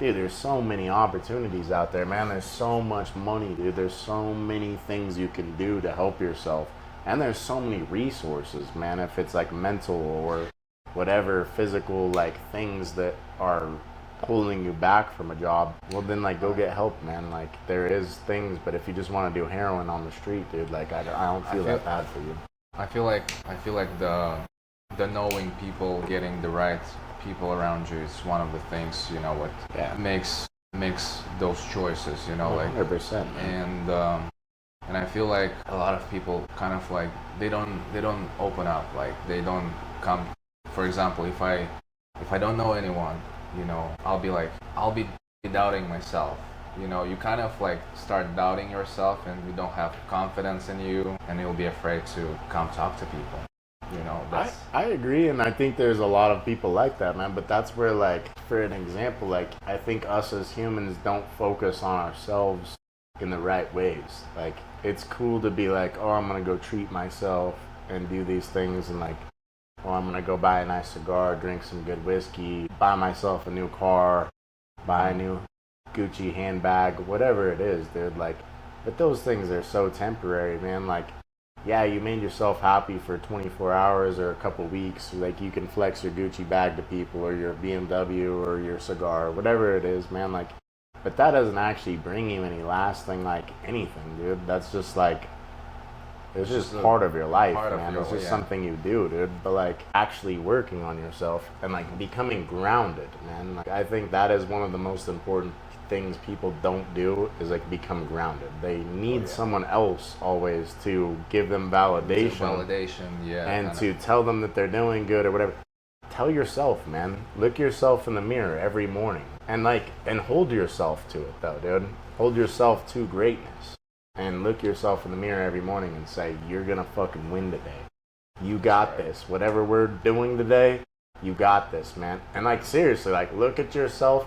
dude, there's so many opportunities out there, man. There's so much money, dude. There's so many things you can do to help yourself. And there's so many resources, man, if it's, like, mental or whatever physical, like, things that are pulling you back from a job, well, then, like, go get help, man. Like, there is things, but if you just want to do heroin on the street, dude, like, I don't feel that bad for you. I feel like the knowing people, getting the right people around you is one of the things, you know, what makes those choices, you know, like 100%, man. And I feel like a lot of people kind of, like, they don't open up, like, they don't come. For example, if I don't know anyone, you know, I'll be doubting myself. You know, you kind of, like, start doubting yourself, and you don't have confidence in you, and you'll be afraid to come talk to people. You know, I agree, and I think there's a lot of people like that, man. But that's where, like, for an example, like, I think us as humans don't focus on ourselves in the right ways. Like, it's cool to be like, oh, I'm gonna go treat myself and do these things, and, like, oh, I'm gonna go buy a nice cigar, drink some good whiskey, buy myself a new car, buy a new Gucci handbag, whatever it is, dude. Like, but those things are so temporary, man. Like, yeah, you made yourself happy for 24 hours or a couple weeks. Like, you can flex your Gucci bag to people, or your BMW, or your cigar, or whatever it is, man. Like, but that doesn't actually bring you any lasting, like, anything, dude. That's just, like, it's just part of your life, man. It's just something you do, dude. But, like, actually working on yourself and, like, becoming grounded, man. Like, I think that is one of the most important things people don't do, is, like, become grounded. They need someone else always to give them validation. And to tell them that they're doing good or whatever. Tell yourself, man. Look yourself in the mirror every morning. And, like, and hold yourself to it, though, dude. Hold yourself to greatness. And look yourself in the mirror every morning and say, you're gonna fucking win today. You got this. Whatever we're doing today, you got this, man. And, like, seriously, like, look at yourself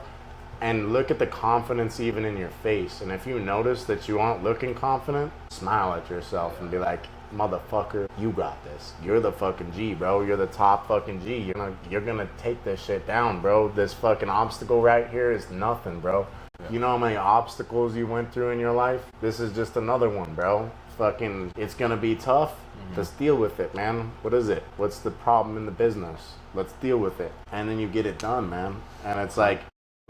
and look at the confidence even in your face. And if you notice that you aren't looking confident, smile at yourself and be like, motherfucker, you got this. You're the fucking G, bro. You're the top fucking G. You're gonna take this shit down, bro. This fucking obstacle right here is nothing, bro. You know how many obstacles you went through in your life? This is just another one, bro. Fucking, it's gonna be tough. Let's deal with it, man. What is it? What's the problem in the business? Let's deal with it. And then you get it done, man. And it's like,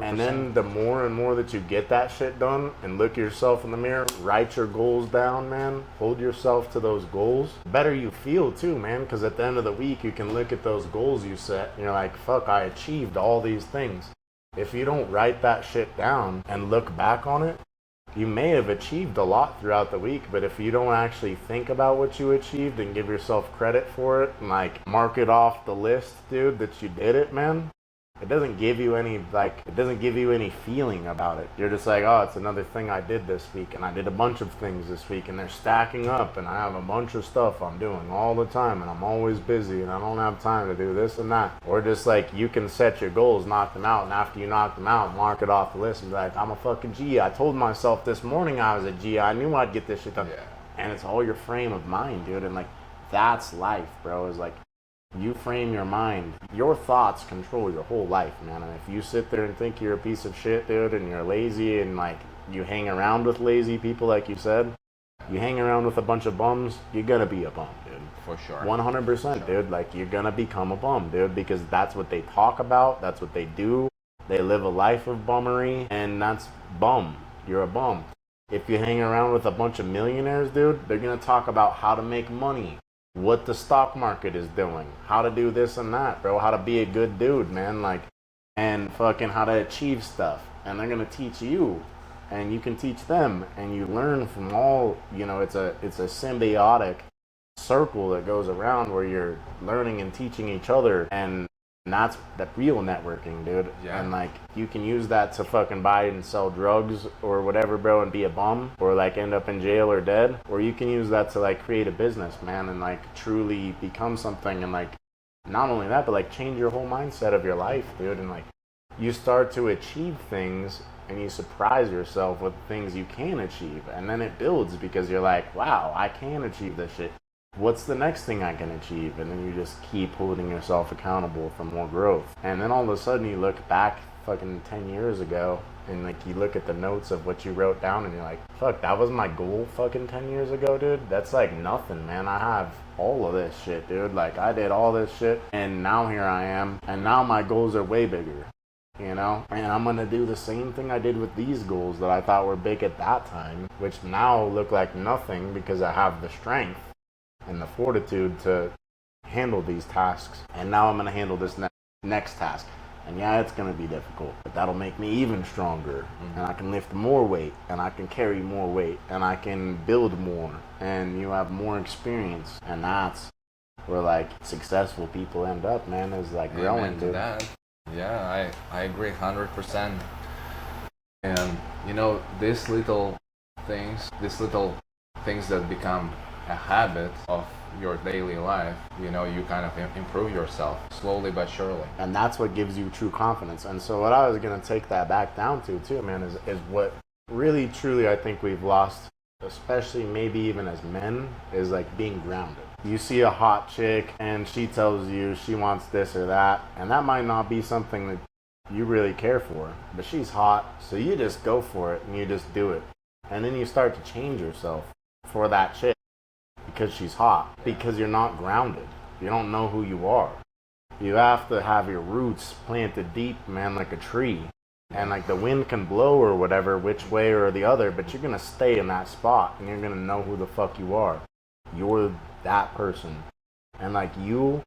and then the more and more that you get that shit done and look yourself in the mirror, write your goals down, man. Hold yourself to those goals. The better you feel too, man, because at the end of the week, you can look at those goals you set and you're like, fuck, I achieved all these things. If you don't write that shit down and look back on it, you may have achieved a lot throughout the week, but if you don't actually think about what you achieved and give yourself credit for it and like mark it off the list, dude, that you did it, man, it doesn't give you any feeling about it. You're just like, oh, it's another thing I did this week, and I did a bunch of things this week, and they're stacking up, and I have a bunch of stuff I'm doing all the time, and I'm always busy, and I don't have time to do this and that. Or just like, you can set your goals, knock them out, and after you knock them out, mark it off the list and be like, I'm a fucking G. I told myself this morning I was a G. I knew I'd get this shit done. Yeah. And it's all your frame of mind, dude, and like, that's life, bro. Is like, you frame your mind. Your thoughts control your whole life, man. And if you sit there and think you're a piece of shit, dude, and you're lazy and like you hang around with lazy people, like you said, you hang around with a bunch of bums, you're gonna be a bum, dude. For sure. 100%, dude. Like, you're gonna become a bum, dude, because that's what they talk about. That's what they do. They live a life of bummery, and that's bum. You're a bum. If you hang around with a bunch of millionaires, dude, they're gonna talk about how to make money, what the stock market is doing, how to do this and that, bro, how to be a good dude, man, like, and fucking how to achieve stuff. And they're gonna teach you, and you can teach them, and you learn from all, you know, it's a symbiotic circle that goes around where you're learning and teaching each other, and that's the real networking, dude. Yeah. And like, you can use that to fucking buy and sell drugs or whatever, bro, and be a bum, or like end up in jail or dead. Or you can use that to like create a business, man, and like truly become something. And like, not only that, but like change your whole mindset of your life, dude. And like, you start to achieve things and you surprise yourself with things you can achieve. And then it builds because you're like, wow, I can achieve this shit. What's the next thing I can achieve? And then you just keep holding yourself accountable for more growth. And then all of a sudden you look back fucking 10 years ago and like you look at the notes of what you wrote down and you're like, fuck, that was my goal fucking 10 years ago, dude. That's like nothing, man. I have all of this shit, dude. Like, I did all this shit and now here I am, and now my goals are way bigger, you know? And I'm gonna do the same thing I did with these goals that I thought were big at that time, which now look like nothing because I have the strength and the fortitude to handle these tasks. And now I'm going to handle this next task. And yeah, it's going to be difficult, but that'll make me even stronger. And I can lift more weight, and I can carry more weight, and I can build more, and you have more experience. And that's where like successful people end up, man, is like growing, dude. That. Yeah, I agree 100%. And you know, these little things that become a habit of your daily life, you know, you kind of improve yourself slowly but surely. And that's what gives you true confidence. And so what I was going to take that back down to too, man, is what really truly I think we've lost, especially maybe even as men, is like being grounded. You see a hot chick and she tells you she wants this or that, and that might not be something that you really care for, but she's hot, so you just go for it and you just do it. And then you start to change yourself for that chick because she's hot, because you're not grounded. You don't know who you are. You have to have your roots planted deep, man, like a tree. And like the wind can blow or whatever, which way or the other, but you're gonna stay in that spot and you're gonna know who the fuck you are. You're that person. And like, you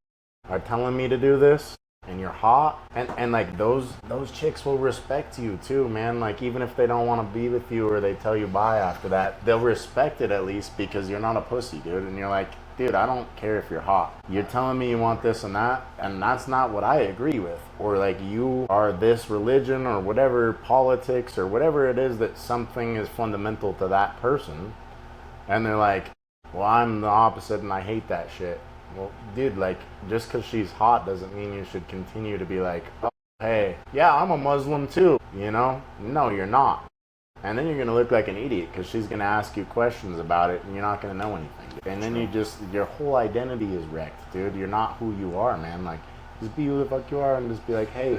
are telling me to do this, and you're hot, and like those chicks will respect you too, man. Like, even if they don't want to be with you or they tell you bye after that, they'll respect it at least because you're not a pussy, dude. And you're like, dude, I don't care if you're hot. You're telling me you want this and that's not what I agree with. Or like, you are this religion or whatever, politics or whatever it is, that something is fundamental to that person. And they're like, well, I'm the opposite and I hate that shit. Well, dude, like, just because she's hot doesn't mean you should continue to be like, oh, hey, yeah, I'm a Muslim too, you know? No, you're not. And then you're going to look like an idiot because she's going to ask you questions about it and you're not going to know anything. And then your whole identity is wrecked, dude. You're not who you are, man. Like, just be who the fuck you are and just be like, hey,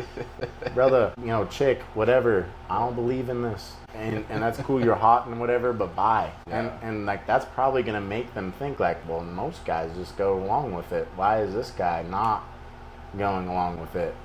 brother, chick, whatever, I don't believe in this. And that's cool, you're hot and whatever, but bye. Yeah. And like, that's probably going to make them think like, well, most guys just go along with it. Why is this guy not going along with it?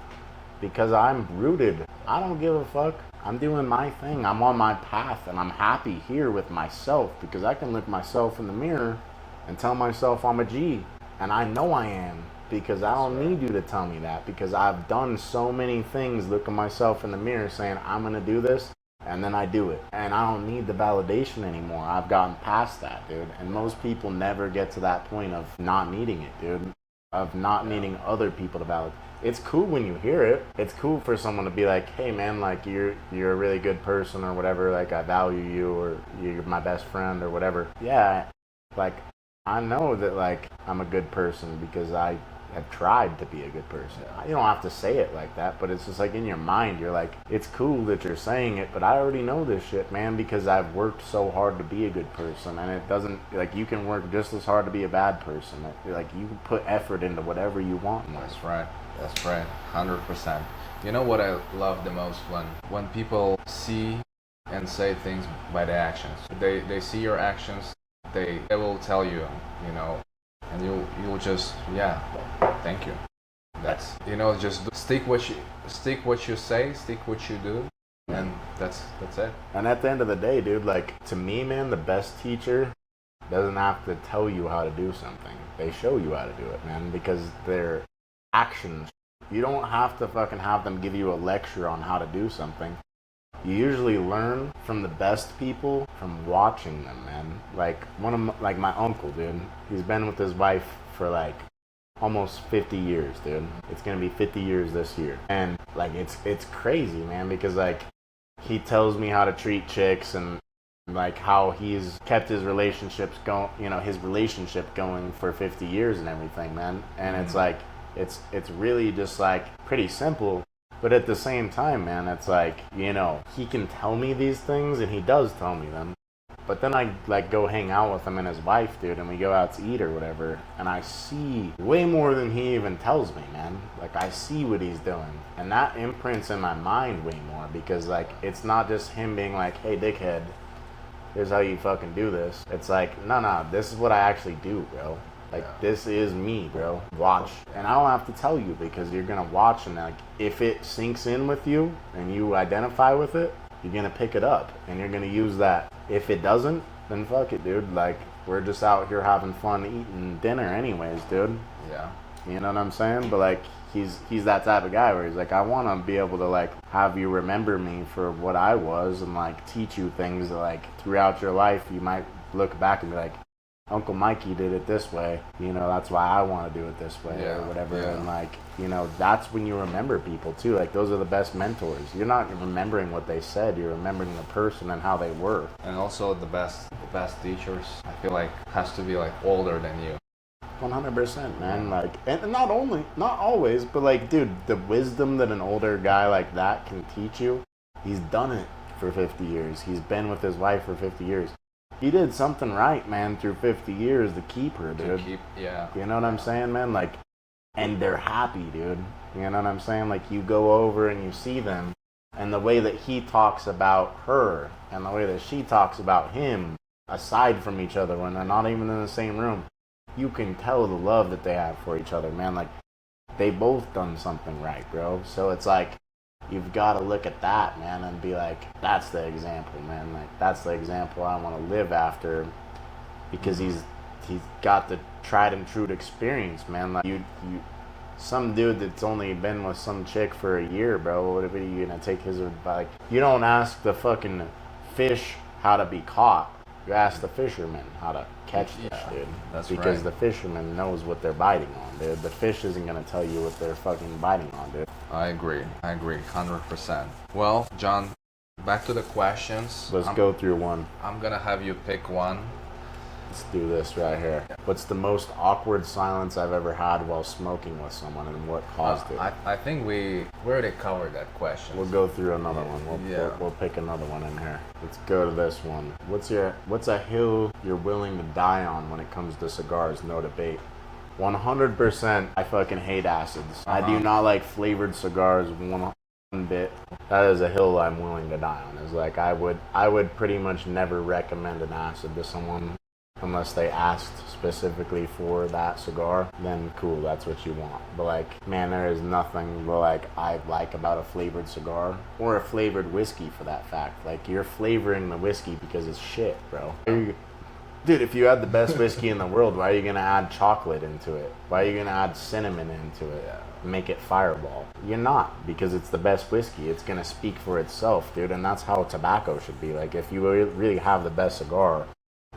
Because I'm rooted. I don't give a fuck. I'm doing my thing. I'm on my path and I'm happy here with myself because I can look myself in the mirror and tell myself I'm a G. And I know I am because I don't need you to tell me that because I've done so many things looking myself in the mirror saying I'm going to do this and then I do it. And I don't need the validation anymore. I've gotten past that, dude. And most people never get to that point of not needing it, dude. Of not needing other people to validate. It's cool when you hear it. It's cool for someone to be like, hey man, like you're a really good person or whatever, like I value you or you're my best friend or whatever. Yeah, like I know that like I'm a good person because I have tried to be a good person. You don't have to say it like that, but it's just like in your mind, you're like, it's cool that you're saying it, but I already know this shit, man, because I've worked so hard to be a good person, and it doesn't, like, you can work just as hard to be a bad person. Like, you can put effort into whatever you want. That's right. That's right. 100%. You know what I love the most? When people see and say things by the actions. They see your actions, they will tell you, and you'll just, yeah, thank you. That's, just stick what you say, stick what you do, and that's it. And at the end of the day, dude, like, to me, man, the best teacher doesn't have to tell you how to do something. They show you how to do it, man, because their actions, you don't have to fucking have them give you a lecture on how to do something. You usually learn from the best people from watching them, man. Like my uncle, dude. He's been with his wife for like almost 50 years, dude. It's gonna be 50 years this year, and like it's crazy, man. Because like he tells me how to treat chicks and like how he's kept his relationships going, his relationship going for 50 years and everything, man. And it's like it's really just like pretty simple. But at the same time, man, it's like, he can tell me these things, and he does tell me them. But then I, like, go hang out with him and his wife, dude, and we go out to eat or whatever, and I see way more than he even tells me, man. Like, I see what he's doing. And that imprints in my mind way more, because, like, it's not just him being like, hey, dickhead, here's how you fucking do this. It's like, no, this is what I actually do, bro. Like, this is me, bro. Watch. And I don't have to tell you because you're going to watch, and like, if it sinks in with you and you identify with it, you're going to pick it up and you're going to use that. If it doesn't, then fuck it, dude. Like, we're just out here having fun eating dinner anyways, dude. Yeah. You know what I'm saying? But like, he's that type of guy where he's like, I want to be able to like have you remember me for what I was and like teach you things that like throughout your life you might look back and be like, Uncle Mikey did it this way, that's why I want to do it this way or whatever. Yeah. And like, that's when you remember people too. Like, those are the best mentors. You're not remembering what they said, you're remembering the person and how they were. And also the best teachers, I feel like, has to be like older than you. 100%, man. Like, and not always, but like, dude, the wisdom that an older guy like that can teach you, he's done it for 50 years. He's been with his wife for 50 years. He did something right, man, through 50 years to keep her, dude. You know what I'm saying, man? Like, and they're happy, dude. You know what I'm saying? Like, you go over and you see them, and the way that he talks about her and the way that she talks about him, aside from each other when they're not even in the same room, you can tell the love that they have for each other, man. Like, they both done something right, bro. So it's like, you've got to look at that, man, and be like, that's the example, man. Like, that's the example I want to live after, because he's got the tried and true experience, man. Like, you some dude that's only been with some chick for a year, bro, what are you gonna take his advice? Like, you don't ask the fucking fish how to be caught. You ask the fisherman how to catch this, dude. That's because right. The fisherman knows what they're biting on, dude. The fish isn't gonna tell you what they're fucking biting on, dude. I agree, 100%. Well, John, back to the questions. Let's go through one. I'm gonna have you pick one. Let's do this right here. What's the most awkward silence I've ever had while smoking with someone, and what caused it? I think we already covered that question. We'll go through another one. We'll pick another one in here. Let's go to this one. What's a hill you're willing to die on when it comes to cigars? No debate. 100%. I fucking hate acids. I do not like flavored cigars one bit. That is a hill I'm willing to die on. Is like I would pretty much never recommend an acid to someone unless they asked specifically for that cigar. Then cool, that's what you want. But like, man, there is nothing like I like about a flavored cigar or a flavored whiskey for that fact. Like, you're flavoring the whiskey because it's shit, bro. Dude, if you had the best whiskey in the world, why are you gonna add chocolate into it? Why are you gonna add cinnamon into it? Make it Fireball? You're not, because it's the best whiskey. It's gonna speak for itself, dude, and that's how tobacco should be. Like, if you really have the best cigar,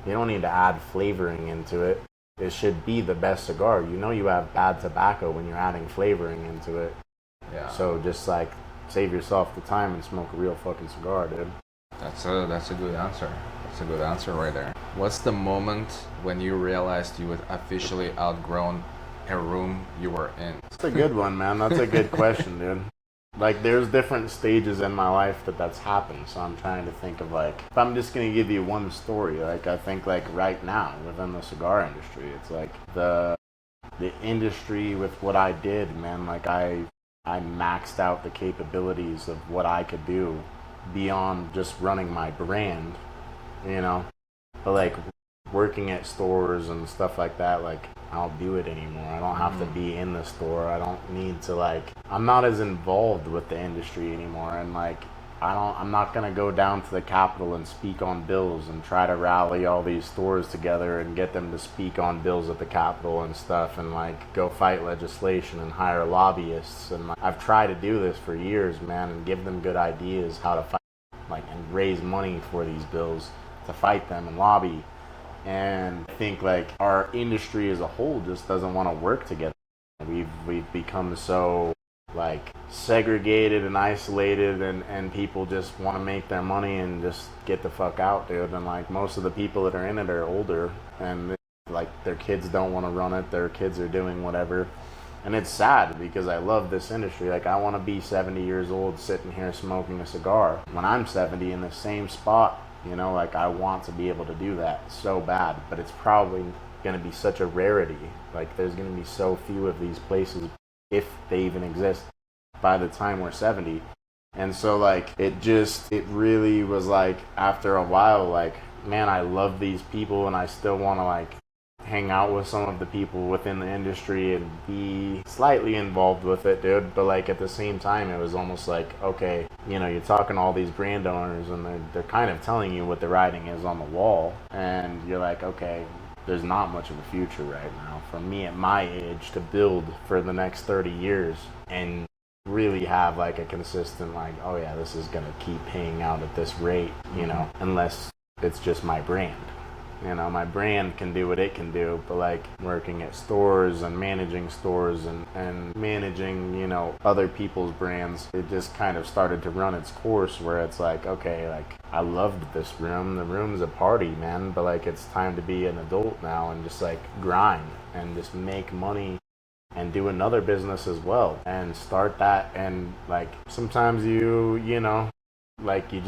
you don't need to add flavoring into it. It should be the best cigar. You know you have bad tobacco when you're adding flavoring into it. Yeah. So just like save yourself the time and smoke a real fucking cigar, dude. That's a good answer. That's a good answer right there. What's the moment when you realized you had officially outgrown a room you were in? That's a good one, man. That's a good question, dude. Like, there's different stages in my life that's happened, so I'm trying to think of, like, if I'm just gonna give you one story, like, I think, like, right now, within the cigar industry, it's like, the industry with what I did, man, like, I maxed out the capabilities of what I could do beyond just running my brand, you know? But, like, working at stores and stuff like that, like, I don't do it anymore. I don't have to be in the store. I don't need to, like, I'm not as involved with the industry anymore, and like, I'm not gonna go down to the Capitol and speak on bills and try to rally all these stores together and get them to speak on bills at the Capitol and stuff, and like go fight legislation and hire lobbyists. And like, I've tried to do this for years, man, and give them good ideas how to fight, like, and raise money for these bills to fight them and lobby. And I think, like, our industry as a whole just doesn't want to work together. We've become so, like, segregated and isolated, and people just want to make their money and just get the fuck out, dude. And like, most of the people that are in it are older, and like, their kids don't want to run it. Their kids are doing whatever. And it's sad because I love this industry. Like, I want to be 70 years old sitting here smoking a cigar when I'm 70 in the same spot. You know, like, I want to be able to do that so bad, but it's probably going to be such a rarity. Like, there's going to be so few of these places, if they even exist, by the time we're 70. And so, like, it really was like, after a while, like, man, I love these people, and I still want to, like, hang out with some of the people within the industry and be slightly involved with it, dude. But like, at the same time, it was almost like, okay, you know, you're talking to all these brand owners, and they're kind of telling you what the writing is on the wall, and you're like, okay, there's not much of a future right now for me at my age to build for the next 30 years and really have like a consistent, like, oh yeah, this is gonna keep paying out at this rate, you know, unless it's just my brand. You know, my brand can do what it can do, but like, working at stores and managing stores and managing, you know, other people's brands, it just kind of started to run its course where it's like, okay, like, I loved this room. The room's a party, man, but like, it's time to be an adult now and just like grind and just make money and do another business as well and start that. And like, sometimes you know, like, you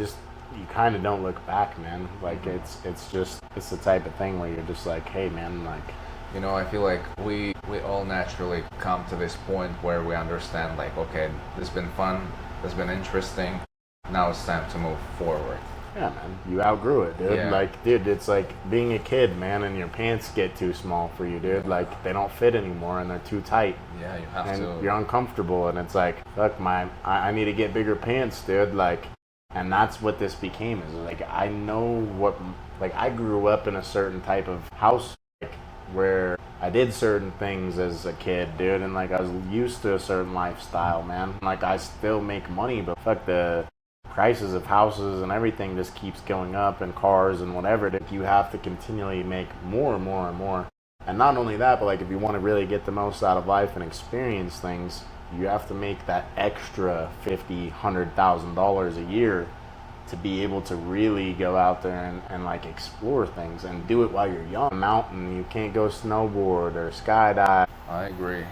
kind of don't look back, man. Like, it's the type of thing where you're just like, hey, man, like, you know, I feel like we all naturally come to this point where we understand, like, okay, this has been fun, this has been interesting, now it's time to move forward. Yeah, man, you outgrew it, dude. Yeah. Like, dude, it's like being a kid, man, and your pants get too small for you, dude. Like, they don't fit anymore and they're too tight. Yeah, you have and to. You're uncomfortable, and it's like, look, I need to get bigger pants, dude. Like, and that's what this became. Is like, I know what, like, I grew up in a certain type of house, like, where I did certain things as a kid, dude, and like, I was used to a certain lifestyle, man. Like, I still make money, but fuck, the prices of houses and everything just keeps going up, and cars and whatever. That you have to continually make more and more and more. And not only that, but like, if you want to really get the most out of life and experience things, you have to make that extra $50,000-$100,000 a year to be able to really go out there and like explore things and do it while you're young. Mountain, you can't go snowboard or skydive. I agree.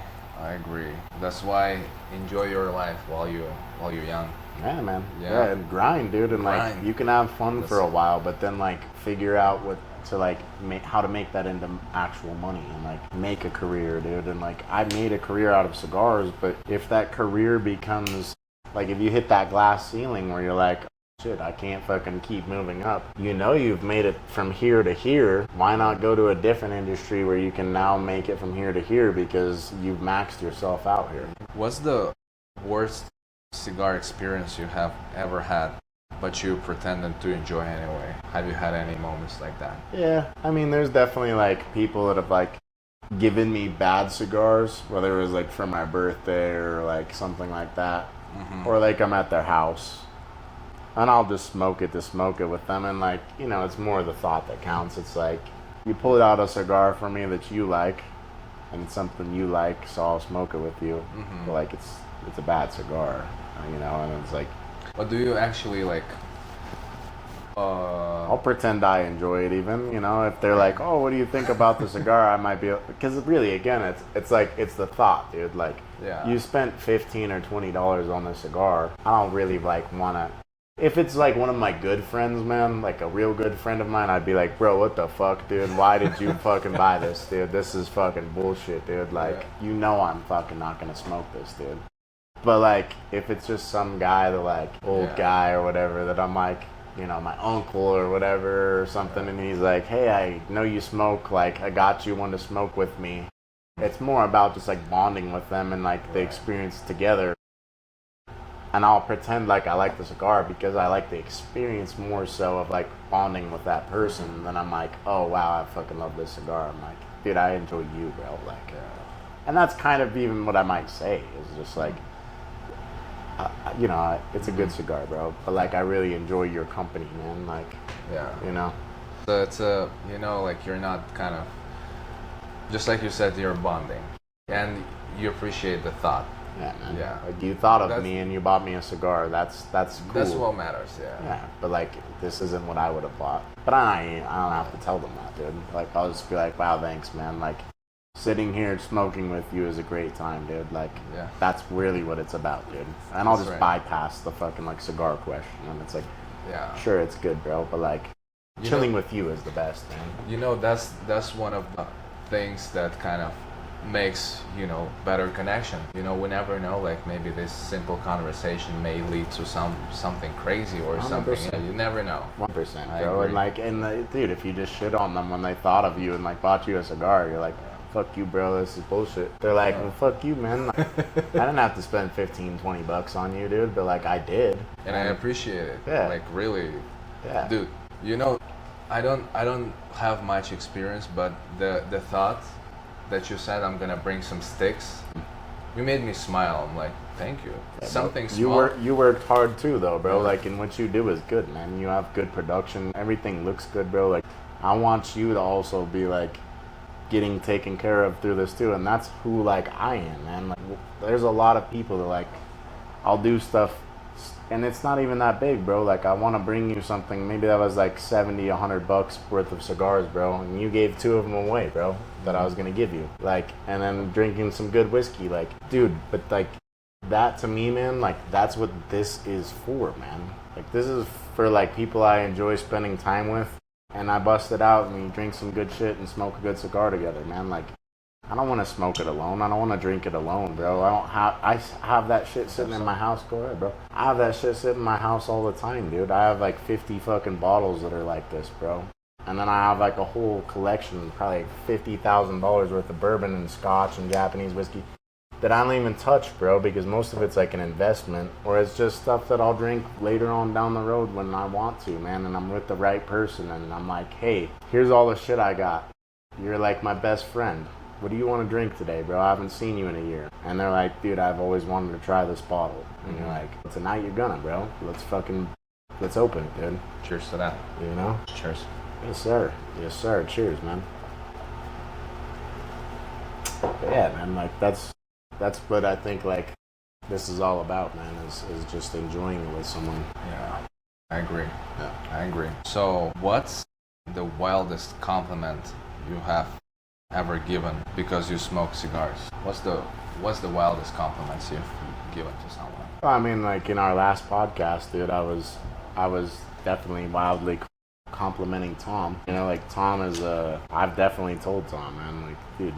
That's why enjoy your life while you're young. Yeah, man. Yeah. And grind, dude. And Grind. like you can have fun for a while, but then like figure out what to like how to make that into actual money and like make a career, dude. And like I made a career out of cigars, but if that career becomes like if you hit that glass ceiling where you're like, shit, I can't fucking keep moving up. You know you've made it from here to here. Why not go to a different industry where you can now make it from here to here because you've maxed yourself out here? What's the worst cigar experience you have ever had, but you pretended to enjoy anyway? Have you had any moments like that? Yeah, I mean, there's definitely like people that have like given me bad cigars, whether it was like for my birthday or like something like that, or like I'm at their house. And I'll just smoke it with them. And like, you know, it's more the thought that counts. It's like, you pull out a cigar for me that you like, and it's something you like, so I'll smoke it with you. But like, it's a bad cigar, you know, and it's like... But do you actually like... I'll pretend I enjoy it even, you know, if they're like, oh, what do you think about the cigar? I might be... Because really, again, it's like, it's the thought, dude. Like, you spent $15 or $20 on this cigar. I don't really like want to... If it's like one of my good friends, man, like a real good friend of mine, I'd be like, bro, what the fuck, dude? Why did you fucking buy this, dude? This is fucking bullshit, dude. Like, you know I'm fucking not gonna smoke this, dude. But like, if it's just some guy, the like old guy or whatever, that I'm like, you know, my uncle or whatever or something, and he's like, hey, I know you smoke, like, I got you one to smoke with me. It's more about just like bonding with them and like the experience together. And I'll pretend like I like the cigar because I like the experience more so of like bonding with that person. And then I'm like, oh wow, I fucking love this cigar. I'm like, dude, I enjoy you, bro. Like, and that's kind of even what I might say is just like, you know, it's a good cigar, bro. But like, I really enjoy your company, man. Like, you know. So it's you know, like you're not kind of, just like you said, you're bonding, and you appreciate the thought. Yeah, man. Yeah. Like you thought of me and you bought me a cigar. That's cool. That's what matters. Yeah. But like, this isn't what I would have bought. But I don't have to tell them that, dude. Like, I'll just be like, wow, thanks, man. Like, sitting here smoking with you is a great time, dude. Like, that's really what it's about, dude. And I'll just bypass the fucking like cigar question, and it's like, sure, it's good, bro, but like, chilling with you is the best, man. You know, that's one of the things that kind of makes, you know, better connection. You know, we never know, like maybe this simple conversation may lead to something crazy or 100%. Something. You know, you never know. 1%, bro. And like, dude, if you just shit on them when they thought of you and like bought you a cigar, you're like, fuck you, bro, this is bullshit. They're like, well, fuck you, man. Like, I didn't have to spend $15-$20 on you, dude, but like, I did. And I appreciate it. Yeah. Like, really. Yeah. Dude, you know, I don't have much experience, but the thought that you said I'm gonna bring some sticks, you made me smile. I'm like, thank you. Something small. You worked hard too, though, bro. Like, and what you do is good, man. You have good production. Everything looks good, bro. Like, I want you to also be like getting taken care of through this too, and that's who like I am, man. Like, there's a lot of people that like, I'll do stuff and it's not even that big, bro. Like, I want to bring you something. Maybe that was like $70-$100 worth of cigars, bro, and you gave 2 of them away, bro, that I was gonna give you. Like, and then drinking some good whiskey, like, dude. But like, that to me, man, like, that's what this is for, man. Like, this is for like people I enjoy spending time with, and I bust it out and we drink some good shit and smoke a good cigar together, man. Like, I don't want to smoke it alone. I don't want to drink it alone, bro. I have that shit sitting in my house. Go ahead, bro. I have that shit sitting in my house all the time, dude. I have like 50 fucking bottles that are like this, bro. And then I have like a whole collection, probably $50,000 worth of bourbon and scotch and Japanese whiskey that I don't even touch, bro, because most of it's like an investment, or it's just stuff that I'll drink later on down the road when I want to, man, and I'm with the right person, and I'm like, hey, here's all the shit I got. You're like my best friend. What do you want to drink today, bro? I haven't seen you in a year. And they're like, dude, I've always wanted to try this bottle. And you're like, tonight you're gonna, bro. Let's open it, dude. Cheers to that. You know? Cheers. Yes, sir. Yes, sir. Cheers, man. But yeah, man, like, that's what I think, like, this is all about, man, is just enjoying it with someone. Yeah. I agree. Yeah. I agree. So, what's the wildest compliment you have ever given because you smoke cigars? What's the wildest compliments you've given to someone? Well, I mean, like in our last podcast, dude, I was definitely wildly complimenting Tom. You know, like Tom is I've definitely told Tom, man, like, dude,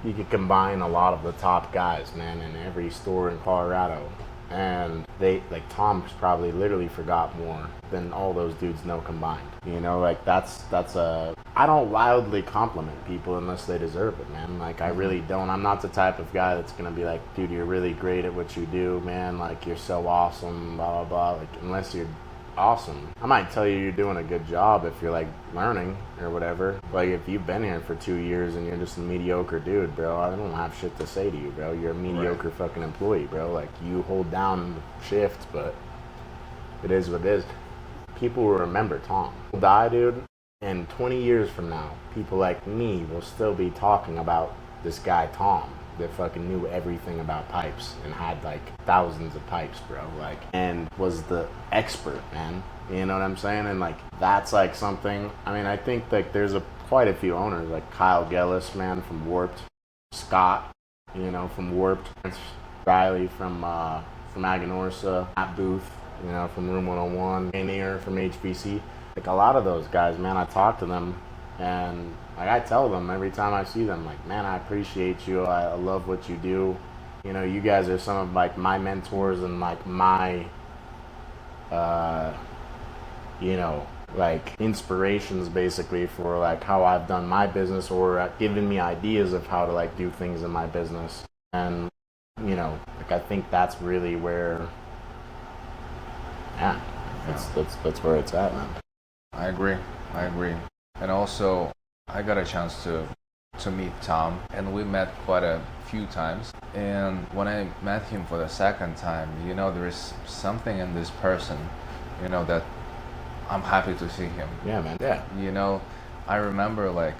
you could combine a lot of the top guys, man, in every store in Colorado. And Tom's probably literally forgot more than all those dudes know combined. You know, like I don't wildly compliment people unless they deserve it, man. Like, I really don't. I'm not the type of guy that's gonna be like, dude, you're really great at what you do, man. Like, you're so awesome, blah, blah, blah. Like, unless you're awesome. I might tell you you're doing a good job if you're like learning or whatever. Like, if you've been here for 2 years and you're just a mediocre dude, bro, I don't have shit to say to you, bro. You're a mediocre fucking employee, bro. Like, you hold down the shift, but it is what it is. People will remember Tom. He'll die, dude, and 20 years from now, people like me will still be talking about this guy Tom that fucking knew everything about pipes and had like thousands of pipes, bro, like, and was the expert, man. You know what I'm saying? And like, that's like something, I mean, I think like there's quite a few owners, like Kyle Gellis, man, from Warped, Scott, you know, from Warped, Riley from Aganorsa, Matt Booth, you know, from Room 101, Rainier from HBC. Like, a lot of those guys, man, I talk to them, and like, I tell them every time I see them, like, man, I appreciate you. I love what you do. You know, you guys are some of like my mentors and like my, you know, like inspirations basically for like how I've done my business, or given me ideas of how to like do things in my business. And, you know, like, I think that's really where, yeah, that's where it's at, man. I agree. And also, I got a chance to meet Tom, and we met quite a few times. And when I met him for the second time, you know, there is something in this person, you know, that I'm happy to see him. Yeah, man. Yeah. You know, I remember like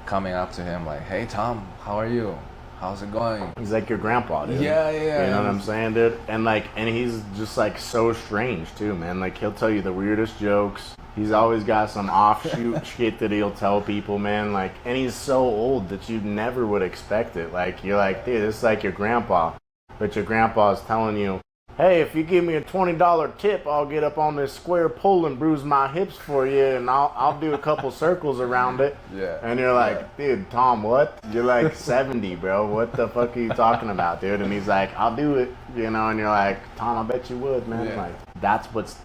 coming up to him like, "Hey Tom, how are you? How's it going?" He's like your grandpa, dude. Yeah. You know what I'm saying, dude? And like, and he's just like so strange too, man. Like, he'll tell you the weirdest jokes. He's always got some offshoot shit that he'll tell people, man. Like, and he's so old that you never would expect it. Like, you're like, dude, this is like your grandpa. But your grandpa is telling you, hey, if you give me a $20 tip, I'll get up on this square pole and bruise my hips for you, and I'll do a couple circles around it. Yeah. And you're like, dude, Tom, what? You're like 70, bro. What the fuck are you talking about, dude? And he's like, I'll do it, you know. And you're like, Tom, I bet you would, man. Yeah. Like, that's what's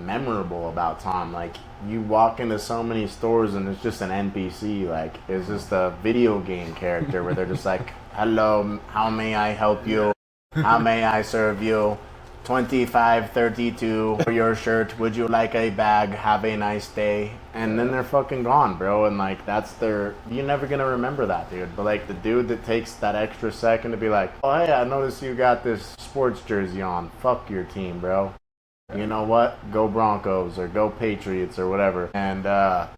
memorable about Tom. Like, you walk into so many stores and it's just an NPC. Like, it's just a video game character where they're just like, hello, how may I help you? How may I serve you? 2532 for your shirt. Would you like a bag? Have a nice day. And then they're fucking gone, bro. And like, you're never gonna remember that, dude. But like, the dude that takes that extra second to be like, oh hey, I noticed you got this sports jersey on. Fuck your team, bro. You know what? Go Broncos or go Patriots or whatever. And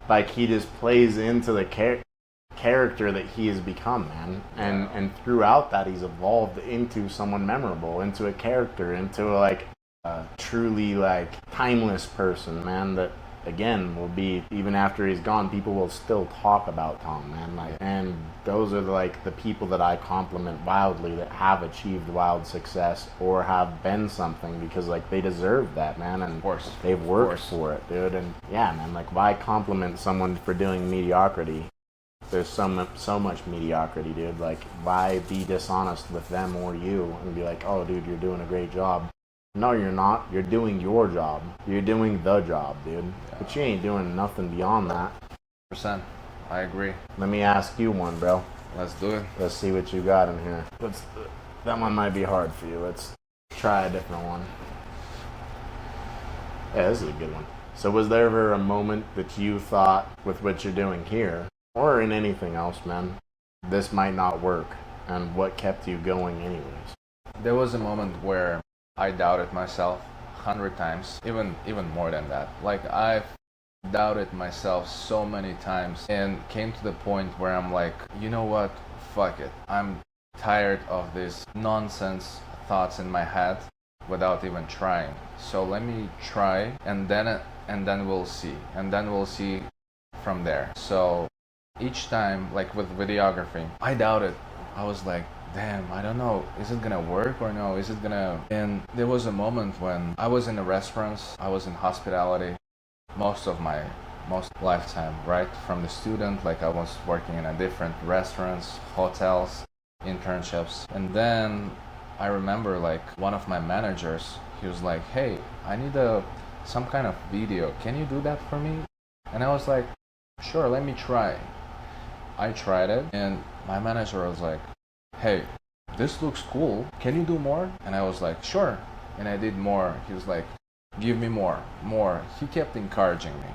like, he just plays into the character that he has become, man. And throughout that, he's evolved into someone memorable, into a character, into like a truly like timeless person, man, that again will be, even after he's gone, people will still talk about Tom, man. Like, and those are like the people that I compliment wildly, that have achieved wild success or have been something, because like, they deserve that, man. And Of course. they've worked for it, dude. And yeah, man, like, why compliment someone for doing mediocrity? There's so much mediocrity, dude. Like, why be dishonest with them or you and be like, oh, dude, you're doing a great job. No, you're not. You're doing your job. You're doing the job, dude. Yeah. But you ain't doing nothing beyond that. 100%. I agree. Let me ask you one, bro. Let's do it. Let's see what you got in here. That one might be hard for you. Let's try a different one. Yeah, this is a good one. So was there ever a moment that you thought, with what you're doing here, or in anything else, man, this might not work, and what kept you going anyways? There was a moment where I doubted myself 100 times, even more than that. Like, I've doubted myself so many times, and came to the point where I'm like, you know what, fuck it. I'm tired of these nonsense thoughts in my head, without even trying. So let me try, and then we'll see, and then we'll see from there. So each time, like with videography, I doubted. I was like, damn, I don't know, is it gonna work or no? Is it gonna? And there was a moment when I was in the restaurants, I was in hospitality most of my most lifetime, right? From the student, like I was working in a different restaurants, hotels, internships. And then I remember like one of my managers, he was like, hey, I need some kind of video. Can you do that for me? And I was like, sure, let me try. I tried it, and my manager was like, hey, this looks cool. Can you do more? And I was like, sure. And I did more. He was like, give me more, more. He kept encouraging me.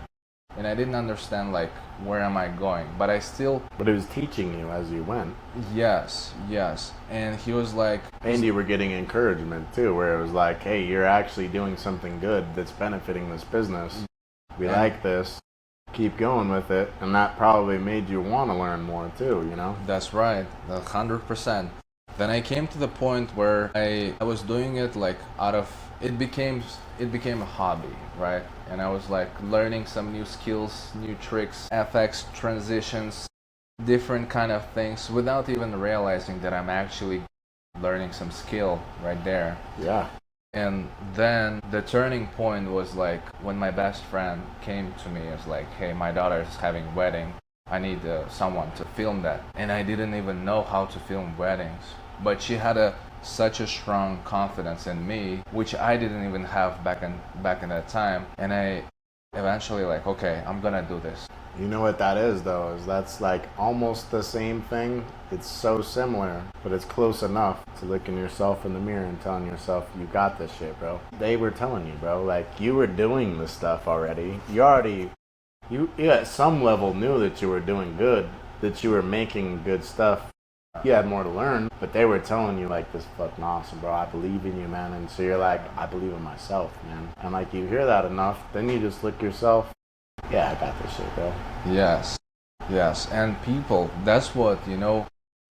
And I didn't understand like where am I going, but I still. But it was teaching you as you went. Yes, yes. And he was like. And you were getting encouragement too, where it was like, hey, you're actually doing something good that's benefiting this business. We like this. Keep going with it, and that probably made you want to learn more too, you know? That's right, 100%. Then I came to the point where I was doing it like out of it became a hobby, right? And I was like learning some new skills, new tricks, FX transitions, different kind of things without even realizing that I'm actually learning some skill right there. Yeah. And then the turning point was like when my best friend came to me as like, hey, my daughter is having a wedding. I need someone to film that. And I didn't even know how to film weddings. But she had such a strong confidence in me, which I didn't even have back in that time. And I eventually like, okay, I'm gonna do this. You know what that is though, is that's like almost the same thing. It's so similar, but it's close enough to looking yourself in the mirror and telling yourself, you got this shit, bro. They were telling you, bro, like you were doing this stuff already. You at some level knew that you were doing good, that you were making good stuff. You had more to learn, but they were telling you like, this fucking awesome, bro. I believe in you, man. And so you're like, I believe in myself, man. And like you hear that enough, then you just look yourself. Yeah, I got this shit, bro. Yes, yes. And people, that's what,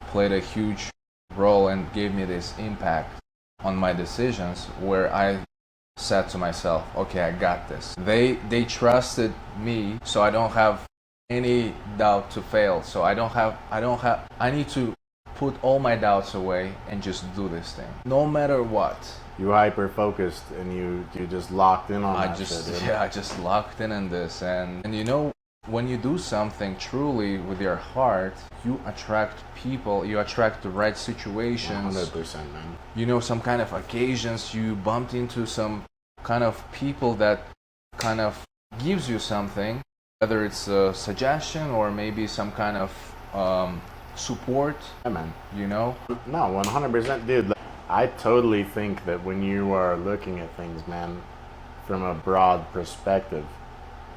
played a huge role and gave me this impact on my decisions where I said to myself, okay, I got this. They trusted me, so I don't have any doubt to fail. So I need to put all my doubts away and just do this thing, no matter what. You hyper focused and you just locked in on that shit, dude. I just locked in on this, and when you do something truly with your heart, you attract people, you attract the right situations. 100%, man. Some kind of occasions, you bumped into some kind of people that kind of gives you something, whether it's a suggestion or maybe some kind of support. Yeah, man. No, 100%, dude. I totally think that when you are looking at things, man, from a broad perspective,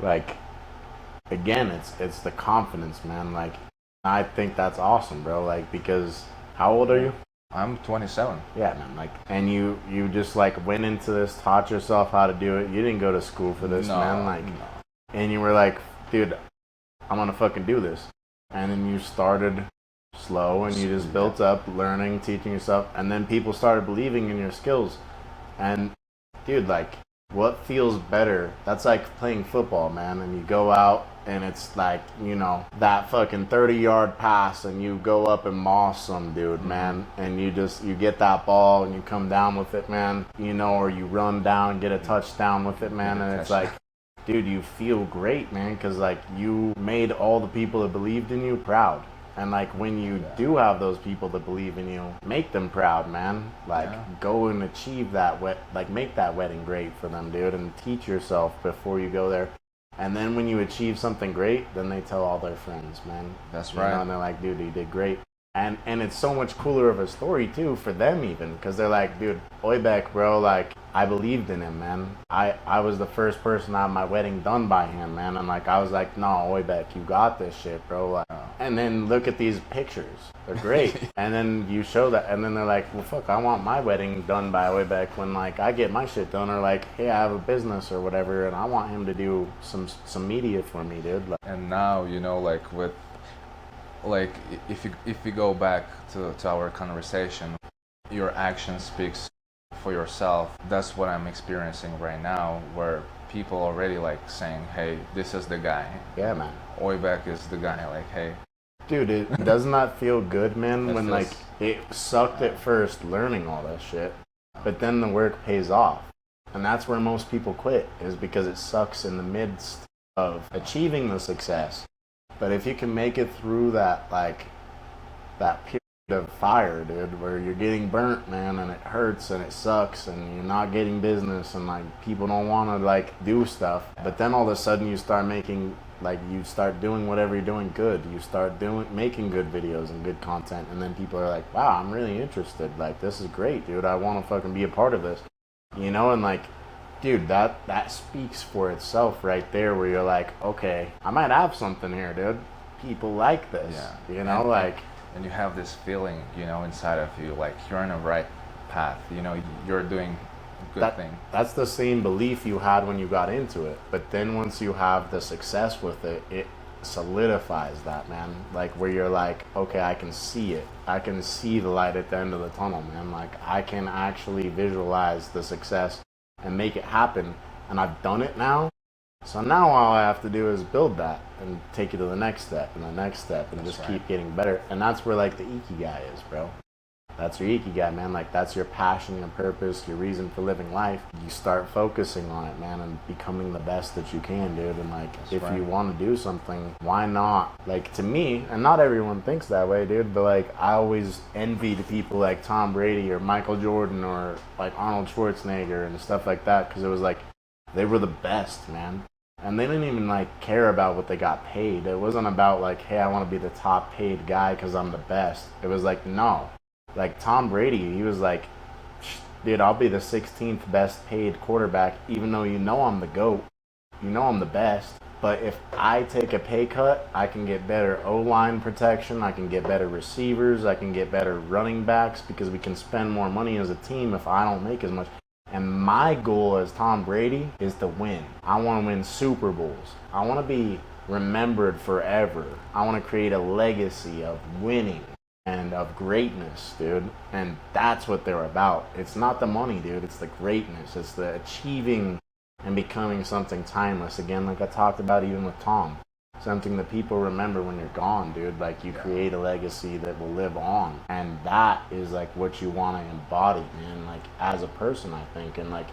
like, again, it's the confidence, man. Like, I think that's awesome, bro. Like, because how old are you? I'm 27. Yeah, man. Like, and you just like went into this, taught yourself how to do it. You didn't go to school for this, man. Like, and you were like, dude, I'm gonna fucking do this. And then you started slow and you just built up learning, teaching yourself, and then people started believing in your skills. And dude, like, what feels better? That's like playing football, man, and you go out and it's like, that fucking 30-yard pass and you go up and moss some dude, man, and you get that ball and you come down with it, man, or you run down and get a touchdown with it, man, and it's like, dude, you feel great, man, because like you made all the people that believed in you proud. And like when you do have those people that believe in you, make them proud, man. Like go and achieve that make that wedding great for them, dude, and teach yourself before you go there. And then when you achieve something great, then they tell all their friends, man. That's right. And they're like, dude, you did great. And it's so much cooler of a story too for them even, because they're like, dude, Oybek, bro, like I believed in him, man. I was the first person to have my wedding done by him, man. And like I was like, no, Oybek, you got this shit, bro. Like, and then look at these pictures, they're great. And then you show that, and then they're like, well, fuck, I want my wedding done by Oybek when like I get my shit done, or like, hey, I have a business or whatever, and I want him to do some media for me, dude. Like, and now like with. Like if you go back to our conversation, your action speaks for yourself. That's what I'm experiencing right now, where people already like saying, hey, this is the guy. Yeah, man. Oibek is the guy. Like, hey. Dude, it does not feel good, man, It when feels- like it sucked at first learning all that shit, but then the work pays off. And that's where most people quit, is because it sucks in the midst of achieving the success. But if you can make it through that, like, that period of fire, dude, where you're getting burnt, man, and it hurts and it sucks and you're not getting business and, like, people don't want to, like, do stuff. But then all of a sudden you start making, like, you start doing whatever you're doing good. You start making good videos and good content, and then people are like, wow, I'm really interested. Like, this is great, dude. I want to fucking be a part of this. You know, and like, dude, that speaks for itself right there, where you're like, okay, I might have something here, dude. People like this. Yeah. You know, and you have this feeling, you know, inside of you, like you're on the right path, you know, you're doing a good thing. That's the same belief you had when you got into it. But then once you have the success with it, it solidifies that, man. Like, where you're like, okay, I can see it. I can see the light at the end of the tunnel, man. Like, I can actually visualize the success and make it happen. And I've done it now. So now all I have to do is build that and take it to the next step and the next step and just keep getting better. And that's where, like, the ikigai is, bro. That's your ikigai, man. Like, that's your passion, your purpose, your reason for living life. You start focusing on it, man, and becoming the best that you can, dude. And, like, if you want to do something, why not? Like, to me, and not everyone thinks that way, dude, but, like, I always envied people like Tom Brady or Michael Jordan or, like, Arnold Schwarzenegger and stuff like that, because it was, like, they were the best, man. And they didn't even, like, care about what they got paid. It wasn't about, like, hey, I want to be the top paid guy because I'm the best. It was like, no. Like, Tom Brady, he was like, dude, I'll be the 16th best paid quarterback, even though you know I'm the GOAT. You know I'm the best. But if I take a pay cut, I can get better O-line protection. I can get better receivers. I can get better running backs because we can spend more money as a team if I don't make as much. And my goal as Tom Brady is to win. I want to win Super Bowls. I want to be remembered forever. I want to create a legacy of winning and of greatness, dude. And that's what they're about. It's not the money, dude. It's the greatness. It's the achieving and becoming something timeless. Again, like I talked about even with Tom. Something that people remember when you're gone, dude. Like, you create a legacy that will live on. And that is, like, what you want to embody, man. Like, as a person, I think. And, like,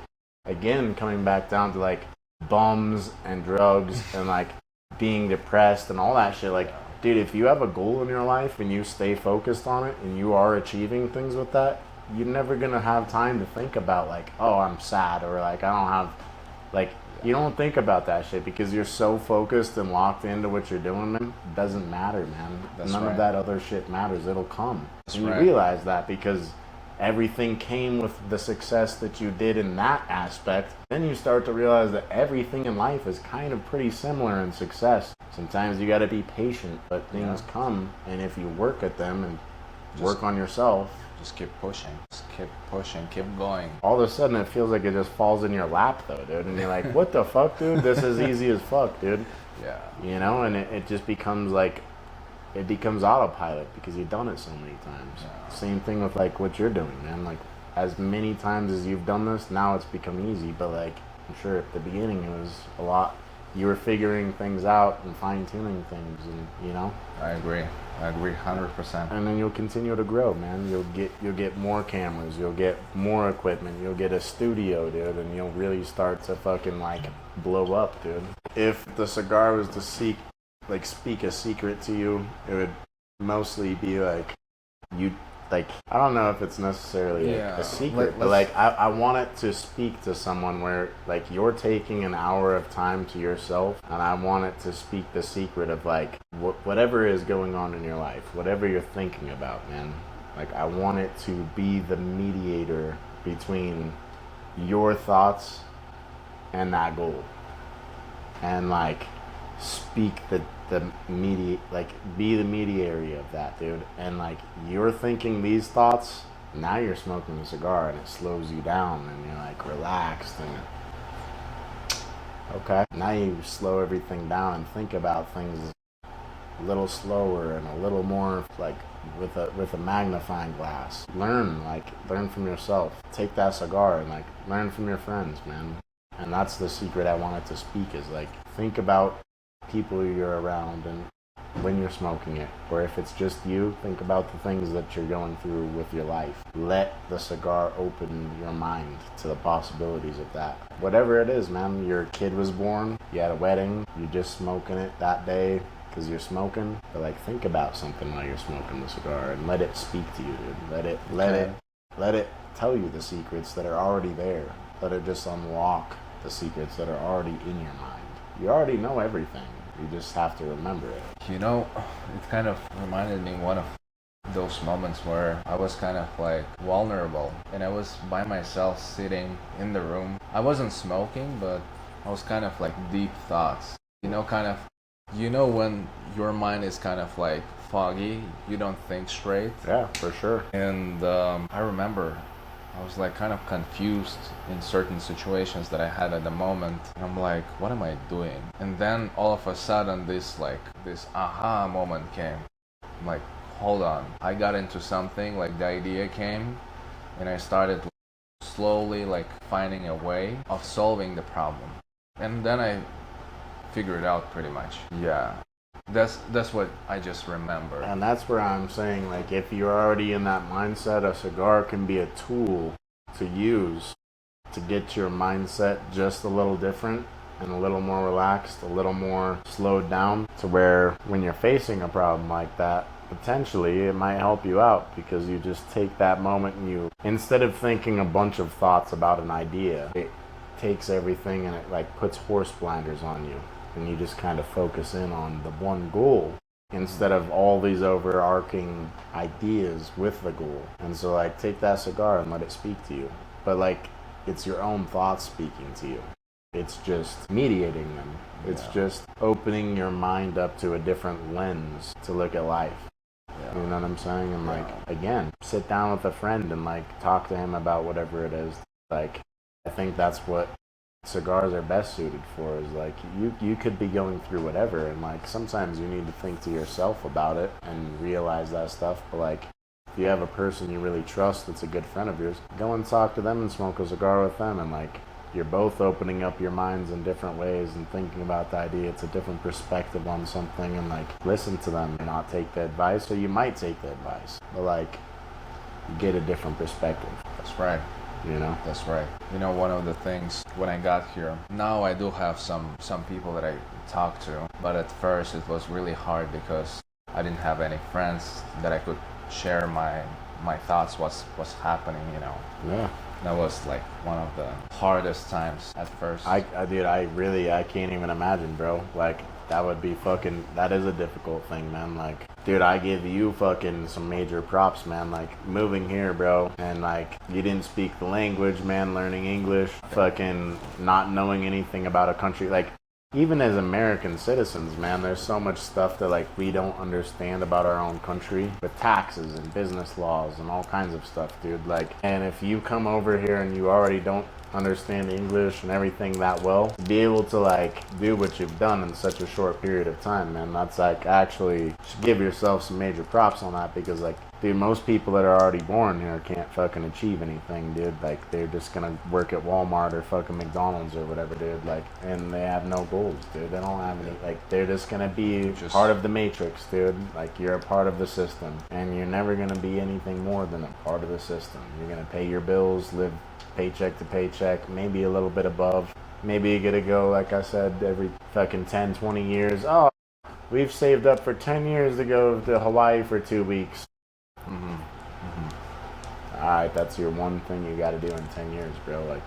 again, coming back down to, like, bums and drugs and, like, being depressed and all that shit, like, dude, if you have a goal in your life and you stay focused on it and you are achieving things with that, you're never going to have time to think about, like, oh, I'm sad, or, like, I don't have, like, you don't think about that shit because you're so focused and locked into what you're doing, man. It doesn't matter, man. None of that other shit matters. It'll come. And you realize that because everything came with the success that you did in that aspect. Then you start to realize that everything in life is kind of pretty similar in success. Sometimes you got to be patient, but things come, and if you work at them and work on yourself, just keep pushing. Just keep pushing. Keep going. all of a sudden it feels like it just falls in your lap, though, dude. And you're like, what the fuck, dude? This is easy as fuck, dude. Yeah. You know, and it just becomes like, it becomes autopilot because you've done it so many times. Yeah. Same thing with, like, what you're doing, man. Like, as many times as you've done this, now it's become easy. But, like, I'm sure at the beginning it was a lot. You were figuring things out and fine-tuning things, and, you know. I agree 100%. And then you'll continue to grow, man. You'll get more cameras, you'll get more equipment, you'll get a studio, dude, and you'll really start to fucking, like, blow up, dude. If the cigar was to speak a secret to you, it would mostly be like, you, like, I don't know if it's necessarily a secret, but, like, I want it to speak to someone where, like, you're taking an hour of time to yourself, and I want it to speak the secret of, like, whatever is going on in your life, whatever you're thinking about, man. Like, I want it to be the mediator between your thoughts and that goal. And, like, speak the be the mediary of that, dude. And, like, you're thinking these thoughts, now you're smoking a cigar and it slows you down and you're, like, relaxed and okay, now you slow everything down and think about things a little slower and a little more, like, with a magnifying glass. Learn from yourself. Take that cigar and like learn from your friends, man. And that's the secret I wanted to speak is like think about people you're around and when you're smoking it, or if it's just you, think about the things that you're going through with your life. Let the cigar open your mind to the possibilities of that. Whatever it is, man, your kid was born, you had a wedding, you're just smoking it that day because you're smoking, but like think about something while you're smoking the cigar and let it speak to you, dude. Let it tell you the secrets that are already there. Let it just unlock the secrets that are already in your mind. You already know everything. You just have to remember it. You know, it kind of reminded me one of those moments where I was kind of like vulnerable and I was by myself sitting in the room. I wasn't smoking, but I was kind of like deep thoughts. When your mind is kind of like foggy, you don't think straight. Yeah, for sure. And I remember I was like kind of confused in certain situations that I had at the moment. I'm like, what am I doing? And then all of a sudden this aha moment came. I'm like, hold on. I got into something, like the idea came and I started slowly like finding a way of solving the problem. And then I figured it out pretty much. Yeah. That's what I just remember. And that's where I'm saying, like, if you're already in that mindset, a cigar can be a tool to use to get your mindset just a little different and a little more relaxed, a little more slowed down, to where when you're facing a problem like that, potentially it might help you out because you just take that moment and you, instead of thinking a bunch of thoughts about an idea, it takes everything and it like puts horse blinders on you. And you just kind of focus in on the one goal instead of all these overarching ideas with the goal. And so like take that cigar and let it speak to you. But like it's your own thoughts speaking to you. It's just mediating them. It's just opening your mind up to a different lens to look at life. Yeah. You know what I'm saying? And like again, sit down with a friend and like talk to him about whatever it is. Like I think that's what cigars are best suited for, is like you could be going through whatever and like sometimes you need to think to yourself about it and realize that stuff, but like if you have a person you really trust that's a good friend of yours, go and talk to them and smoke a cigar with them, and like you're both opening up your minds in different ways and thinking about the idea. It's a different perspective on something, and like listen to them and not take the advice, or you might take the advice, but like you get a different perspective. That's right. You know? That's right. You know, one of the things when I got here, now I do have some people that I talk to, but at first it was really hard because I didn't have any friends that I could share my thoughts, what's happening, you know. Yeah. That was like one of the hardest times at first. I can't even imagine, bro. Like that is a difficult thing, man. Like, dude, I give you fucking some major props, man. Like, moving here, bro, and like, you didn't speak the language, man, learning English, fucking not knowing anything about a country. Like, even as American citizens, man, there's so much stuff that like we don't understand about our own country, with taxes and business laws and all kinds of stuff, dude. Like, and if you come over here and you already don't understand English and everything that well, to be able to like do what you've done in such a short period of time, man, that's like actually should give yourself some major props on that, because like, dude, most people that are already born here can't fucking achieve anything, dude. Like, they're just gonna work at Walmart or fucking McDonald's or whatever, dude. Like, and they have no goals, dude. They don't have any, like, they're just gonna be part of the matrix, dude. Like, you're a part of the system, and you're never gonna be anything more than a part of the system. You're gonna pay your bills, live paycheck to paycheck, maybe a little bit above. Maybe you gotta go, like I said, every fucking 10, 20 years. Oh, we've saved up for 10 years to go to Hawaii for 2 weeks. Alright, that's your one thing you gotta do in 10 years, bro. Like,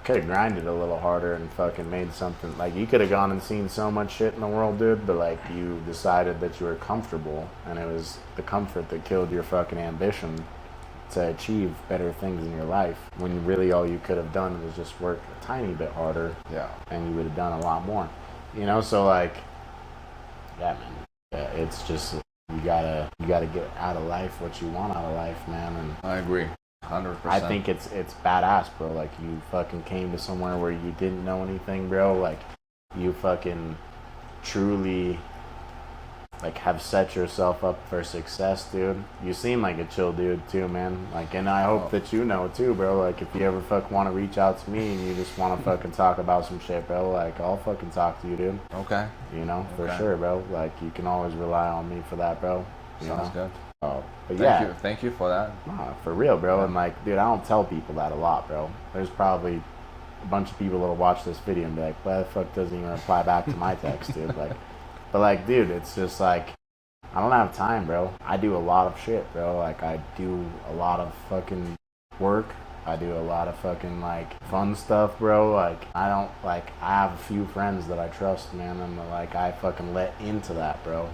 could have grinded a little harder and fucking made something. Like, you could have gone and seen so much shit in the world, dude, but like, you decided that you were comfortable, and it was the comfort that killed your fucking ambition to achieve better things in your life, when really all you could have done was just work a tiny bit harder. Yeah. And you would have done a lot more. You know, so like, yeah, man. Yeah, it's just, you gotta get out of life what you want out of life, man. And I agree, 100%. I think it's badass, bro. Like, you fucking came to somewhere where you didn't know anything, bro. Like, you fucking truly like have set yourself up for success, dude. You seem like a chill dude too, man. Like, and I hope that you know too, bro. Like, if you ever want to reach out to me and you just want to fucking talk about some shit, bro, like I'll fucking talk to you, dude. Okay. You know, for sure, bro. Like, you can always rely on me for that, bro. Sounds good. Oh, but Thank you for that. Nah, for real, bro. And like, dude, I don't tell people that a lot, bro. There's probably a bunch of people that'll watch this video and be like, why the fuck doesn't even reply back to my text, dude? Like, but like, dude, it's just like, I don't have time, bro. I do a lot of shit, bro. Like, I do a lot of fucking work. I do a lot of fucking like fun stuff, bro. Like, I have a few friends that I trust, man, and like I fucking let into that, bro.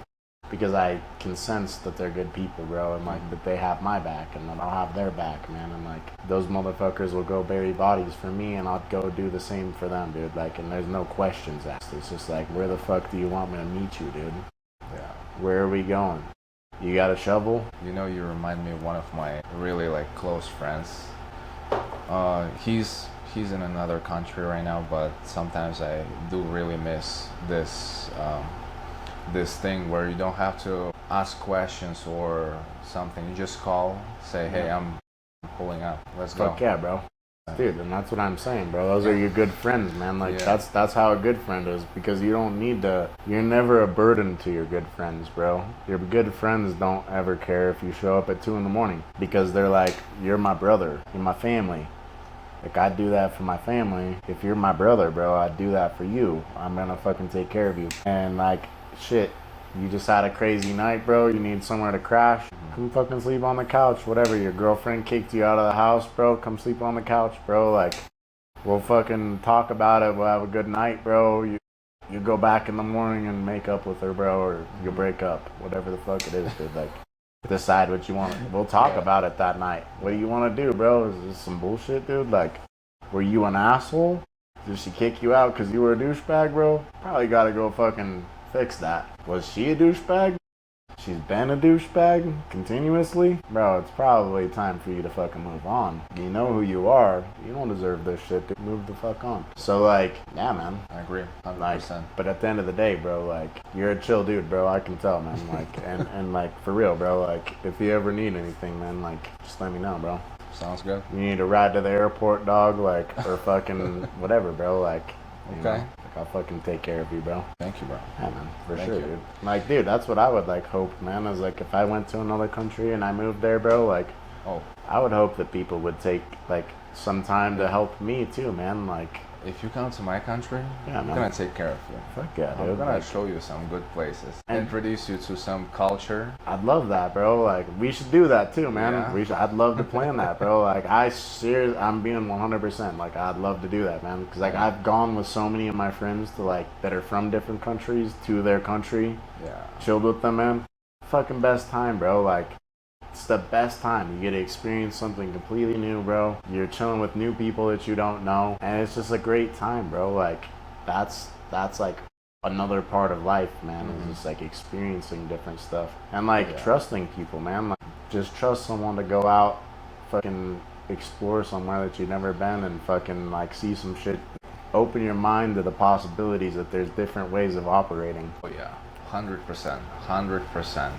Because I can sense that they're good people, bro, and like that they have my back and that I'll have their back, man. And like those motherfuckers will go bury bodies for me and I'll go do the same for them, dude. Like, and there's no questions asked. It's just like, where the fuck do you want me to meet you, dude? Yeah. Where are we going? You got a shovel? You know, you remind me of one of my really like close friends. He's in another country right now, but sometimes I do really miss this thing where you don't have to ask questions or something. You just call, say, hey, I'm pulling up. Let's go. Fuck yeah, bro. Dude, and that's what I'm saying, bro. Those are your good friends, man. Like, that's how a good friend is, because you don't need to, you're never a burden to your good friends, bro. Your good friends don't ever care if you show up at 2 in the morning, because they're like, you're my brother, you're my family. Like, I'd do that for my family. If you're my brother, bro, I'd do that for you. I'm gonna fucking take care of you. And like, shit, you just had a crazy night, bro. You need somewhere to crash. Come fucking sleep on the couch. Whatever, your girlfriend kicked you out of the house, bro. Come sleep on the couch, bro. Like, we'll fucking talk about it. We'll have a good night, bro. You go back in the morning and make up with her, bro, or you break up. Whatever the fuck it is, dude. Like, decide what you want. We'll talk about it that night. What do you want to do, bro? Is this some bullshit, dude? Like, were you an asshole? Did she kick you out because you were a douchebag, bro? Probably gotta go fucking fix that. Was she a douchebag? She's been a douchebag continuously? Bro, it's probably time for you to fucking move on. You know who you are. You don't deserve this shit. To move the fuck on. So like, yeah, man. I agree, 100%. Like, but at the end of the day, bro, like, you're a chill dude, bro. I can tell, man. Like, and like, for real, bro. Like, if you ever need anything, man, like, just let me know, bro. Sounds good. You need a ride to the airport, dog, like, or fucking whatever, bro. Like, okay. I'll fucking take care of you, bro. Thank you, bro. Yeah, man, for sure, dude. Like, dude, that's what I would like hope, man. Is like, if I went to another country and I moved there, bro, like, I would hope that people would take like some time to help me too, man. Like, if you come to my country, I'm gonna take care of you. Fuck yeah, dude. I'm gonna show you some good places. Introduce you to some culture. I'd love that, bro. Like, we should do that too, man. Yeah. I'd love to plan that, bro. Like, I'm being 100%. Like, I'd love to do that, man. Because like, I've gone with so many of my friends to like that are from different countries to their country. Yeah. Chilled with them, man. Fucking best time, bro. Like, it's the best time. You get to experience something completely new, bro. You're chilling with new people that you don't know, and it's just a great time, bro. Like, that's like another part of life, man. It's just like experiencing different stuff and like trusting people, man. Like, just trust someone to go out, fucking explore somewhere that you've never been, and fucking like see some shit. Open your mind to the possibilities that there's different ways of operating. Oh yeah, 100%, 100%.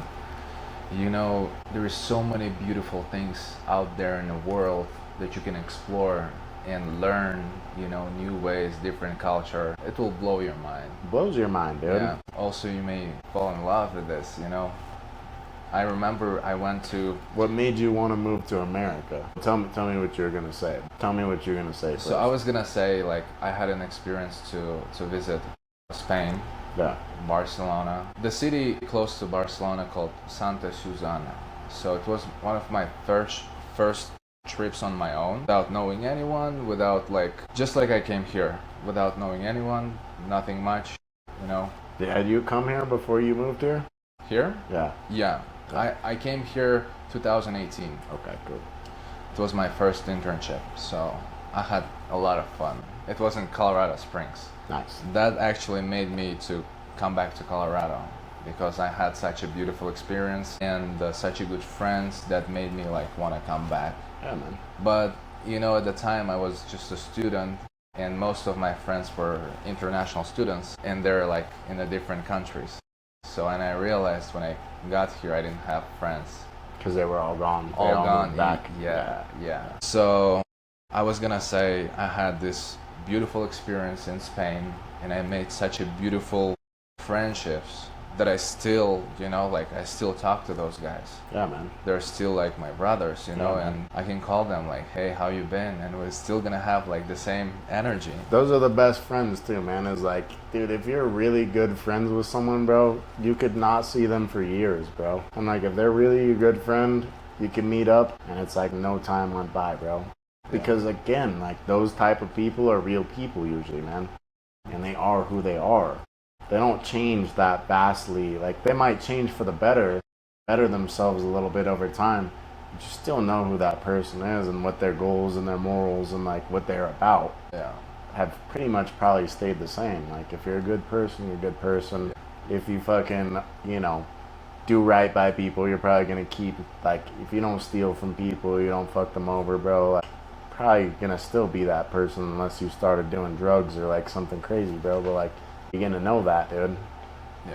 You know, there is so many beautiful things out there in the world that you can explore and learn, you know, new ways, different culture. It will blow your mind. Blows your mind, dude. Yeah. Also, you may fall in love with this, you know. I remember I went to... What made you want to move to America? Tell me what you're going to say. Tell me what you're going to say first. So I was going to say, like, I had an experience to visit Spain. Yeah. Barcelona. The city close to Barcelona called Santa Susana. So it was one of my first trips on my own, without knowing anyone, without like, just like I came here, without knowing anyone, nothing much, you know. Had you come here before you moved here? Here? Yeah. Yeah. I came here 2018. Okay, good. It was my first internship, so I had a lot of fun. It was in Colorado Springs. Nice. That actually made me to come back to Colorado because I had such a beautiful experience and such a good friends that made me like want to come back. Yeah, man. But you know, at the time I was just a student and most of my friends were international students and they're like in the different countries. So, and I realized when I got here, I didn't have friends. Because they were all gone. All gone. moved back. Yeah. So, I was gonna say I had this beautiful experience in Spain, and I made such a beautiful friendships that I still, like I still talk to those guys. Yeah, man. They're still like my brothers, Yeah, and I can call them like, hey, how you been? And we're still gonna have like the same energy. Those are the best friends too, man. Is like, dude, if you're really good friends with someone, bro, you could not see them for years, bro. And like, if they're really a good friend, you can meet up and it's like no time went by, bro. Because again, like those type of people are real people usually, man. And they are who they are. They don't change that vastly. Like, they might change for the better themselves a little bit over time, but you still know who that person is and what their goals and their morals and like what they're about have pretty much probably stayed the same. Like, if you're a good person, you're a good person. If you fucking, do right by people, you're probably gonna keep, like, if you don't steal from people, you don't fuck them over, bro, like, probably gonna still be that person unless you started doing drugs or like something crazy, bro. But like, you're gonna know that, dude,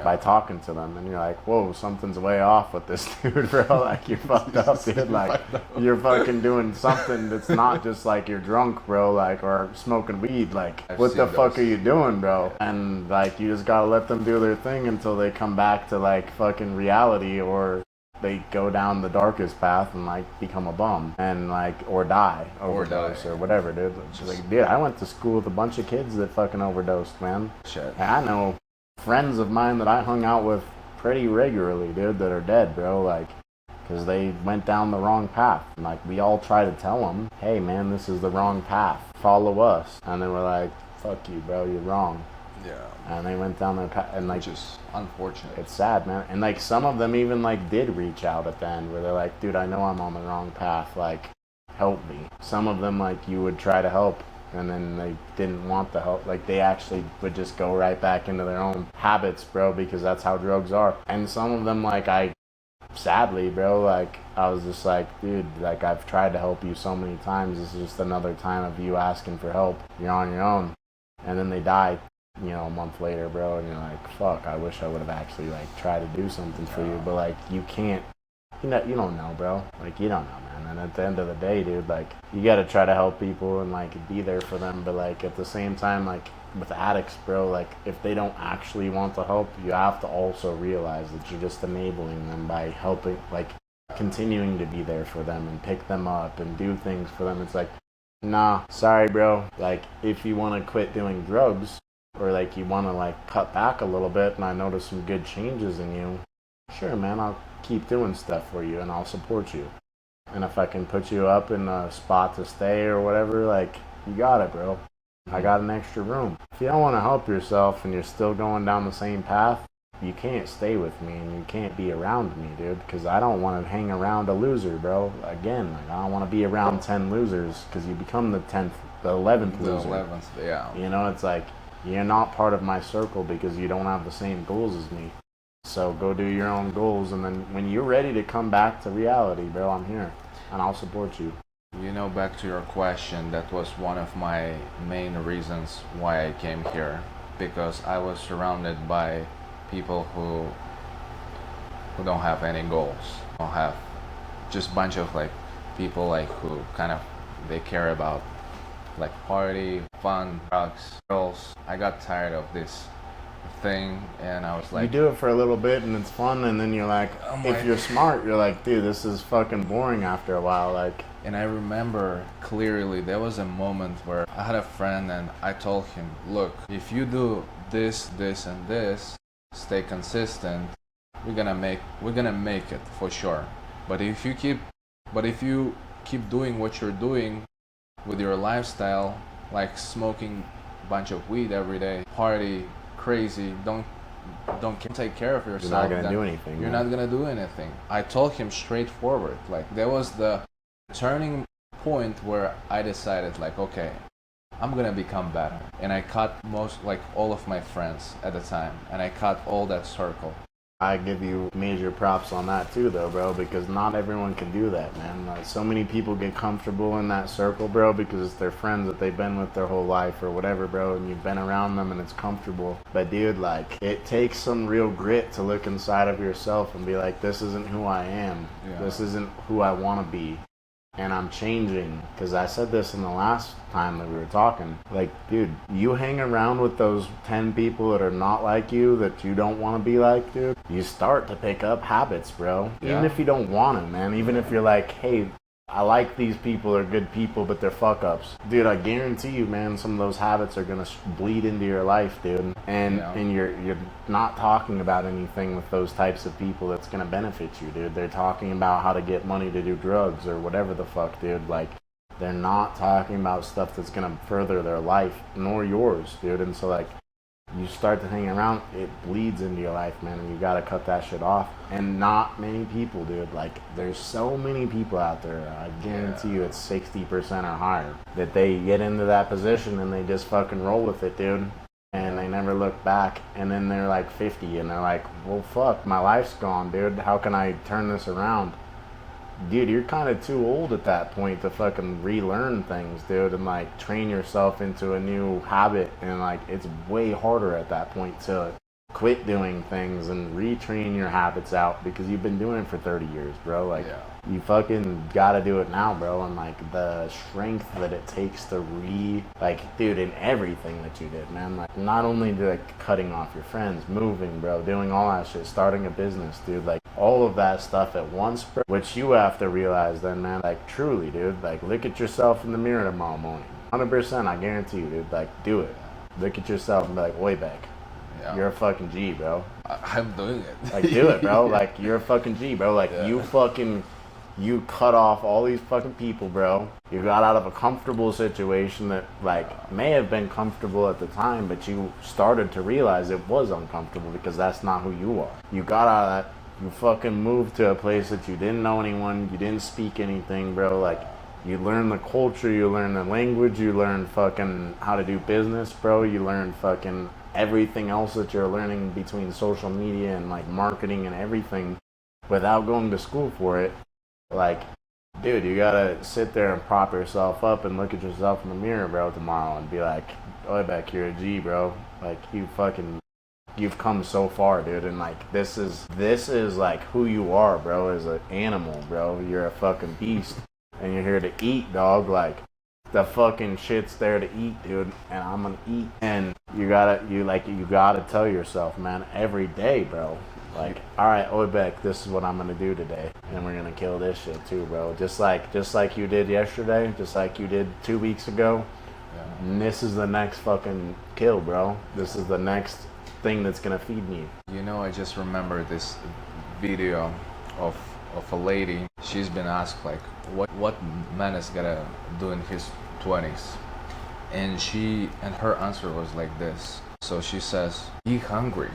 by talking to them, and you're like, whoa, something's way off with this dude, bro. Like, you're fucked up, dude. Like, you're fucking doing something that's not just like you're drunk, bro, like, or smoking weed. Like, what the fuck are you doing, bro? And like, you just gotta let them do their thing until they come back to like fucking reality, or they go down the darkest path and like become a bum and like, or die, overdose or whatever, dude. Just like, dude, I went to school with a bunch of kids that fucking overdosed, man. Shit. And I know friends of mine that I hung out with pretty regularly, dude, that are dead, bro. Like, because they went down the wrong path. And like, we all try to tell them, hey, man, this is the wrong path. Follow us. And they were like, fuck you, bro, you're wrong. Yeah. And they went down their path, and like, just unfortunate. It's sad, man. And like, some of them even like did reach out at the end, where they're like, dude, I know I'm on the wrong path, like, help me. Some of them, like, you would try to help and then they didn't want the help. Like, they actually would just go right back into their own habits, bro, because that's how drugs are. And some of them, like, sadly, bro, like, I was just like, dude, like, I've tried to help you so many times. This is just another time of you asking for help. You're on your own. And then they die, a month later, bro, and you're like, fuck, I wish I would have actually, like, tried to do something for you. But, like, you can't, you don't know, bro. Like, you don't know, man. And at the end of the day, dude, like, you gotta try to help people and, like, be there for them. But, like, at the same time, like, with addicts, bro, like, if they don't actually want to help, you have to also realize that you're just enabling them by helping, like, continuing to be there for them and pick them up and do things for them. It's like, nah, sorry, bro. Like, if you want to quit doing drugs, or, like, you want to, like, cut back a little bit, and I notice some good changes in you, sure, man, I'll keep doing stuff for you, and I'll support you. And if I can put you up in a spot to stay or whatever, like, you got it, bro. I got an extra room. If you don't want to help yourself and you're still going down the same path, you can't stay with me and you can't be around me, dude, because I don't want to hang around a loser, bro. Again, like, I don't want to be around 10 losers, because you become the 11th loser. The 11th, yeah. It's like, you're not part of my circle because you don't have the same goals as me. So go do your own goals, and then when you're ready to come back to reality, bro, I'm here, and I'll support you. Back to your question, that was one of my main reasons why I came here, because I was surrounded by people who don't have any goals, don't have just bunch of, like, people, like, who kind of, they care about, like, party, fun, drugs, girls. I got tired of this thing, and I was like, you do it for a little bit and it's fun, and then you're like, if you're smart, you're like, dude, this is fucking boring after a while, like. And I remember clearly there was a moment where I had a friend and I told him, look, if you do this, this, and this, stay consistent, we're gonna make it for sure. But if you keep doing what you're doing with your lifestyle, like smoking a bunch of weed every day, party, crazy, don't take care of yourself, you're not gonna do anything. You're not gonna do anything. I told him straightforward. Like, there was the turning point where I decided, like, okay, I'm gonna become better. And I cut all of my friends at the time, and I cut all that circle. I give you major props on that too, though, bro, because not everyone can do that, man. Like, so many people get comfortable in that circle, bro, because it's their friends that they've been with their whole life or whatever, bro, and you've been around them and it's comfortable. But, dude, like, it takes some real grit to look inside of yourself and be like, this isn't who I am. Yeah. This isn't who I want to be. And I'm changing, because I said this in the last time that we were talking. Like, dude, you hang around with those 10 people that are not like you, that you don't want to be like, dude, you start to pick up habits, bro. Yeah. Even if you don't want to, man. Even if you're like, hey, I like these people, they're good people, but they're fuck-ups. Dude, I guarantee you, man, some of those habits are going to bleed into your life, dude. And you're not talking about anything with those types of people that's going to benefit you, dude. They're talking about how to get money to do drugs or whatever the fuck, dude. Like, they're not talking about stuff that's going to further their life, nor yours, dude. And so, like, you start to hang around, it bleeds into your life, man, and you gotta cut that shit off. And not many people, dude. Like, there's so many people out there, I guarantee you it's 60% or higher, that they get into that position and they just fucking roll with it, dude. And they never look back. And then they're like 50 and they're like, well, fuck, my life's gone, dude. How can I turn this around? Dude, you're kind of too old at that point to fucking relearn things, dude, and like train yourself into a new habit. And like, it's way harder at that point to quit doing things and retrain your habits out, because you've been doing it for 30 years, bro. Like, you fucking gotta do it now, bro. And like, the strength that it takes to like, dude, in everything that you did, man. Like, not only like cutting off your friends, moving, bro, doing all that shit, starting a business, dude, like all of that stuff at once, bro, which you have to realize then, man, like, truly, dude, like, look at yourself in the mirror tomorrow morning. 100%, I guarantee you, dude. Like, do it. Look at yourself and be like, way back. Yeah. You're a fucking G, bro. I'm doing it. Like, do it, bro. Like, you're a fucking G, bro. Like, you cut off all these fucking people, bro. You got out of a comfortable situation that, like, may have been comfortable at the time, but you started to realize it was uncomfortable because that's not who you are. You got out of that. You fucking moved to a place that you didn't know anyone. You didn't speak anything, bro. Like, you learn the culture. You learn the language. You learn fucking how to do business, bro. You learn fucking everything else that you're learning between social media and like marketing and everything without going to school for it. Like, dude, you gotta sit there and prop yourself up and look at yourself in the mirror, bro, tomorrow and be like, oh, back, you're a G, bro. Like, you've come so far, dude. And like, this is like who you are, bro, as an animal, bro. You're a fucking beast and you're here to eat, dog. Like, the fucking shit's there to eat, dude, and I'm gonna eat. And you gotta tell yourself, man, every day, bro, like, all right, Oibek, this is what I'm gonna do today, and we're gonna kill this shit too, bro. Just like you did yesterday, just like you did 2 weeks ago. Yeah. And this is the next fucking kill, bro. This is the next thing that's gonna feed me. You know, I just remember this video of a lady. She's been asked, like, what man is gonna do in his 20s, and her answer was like this. So she says, be hungry,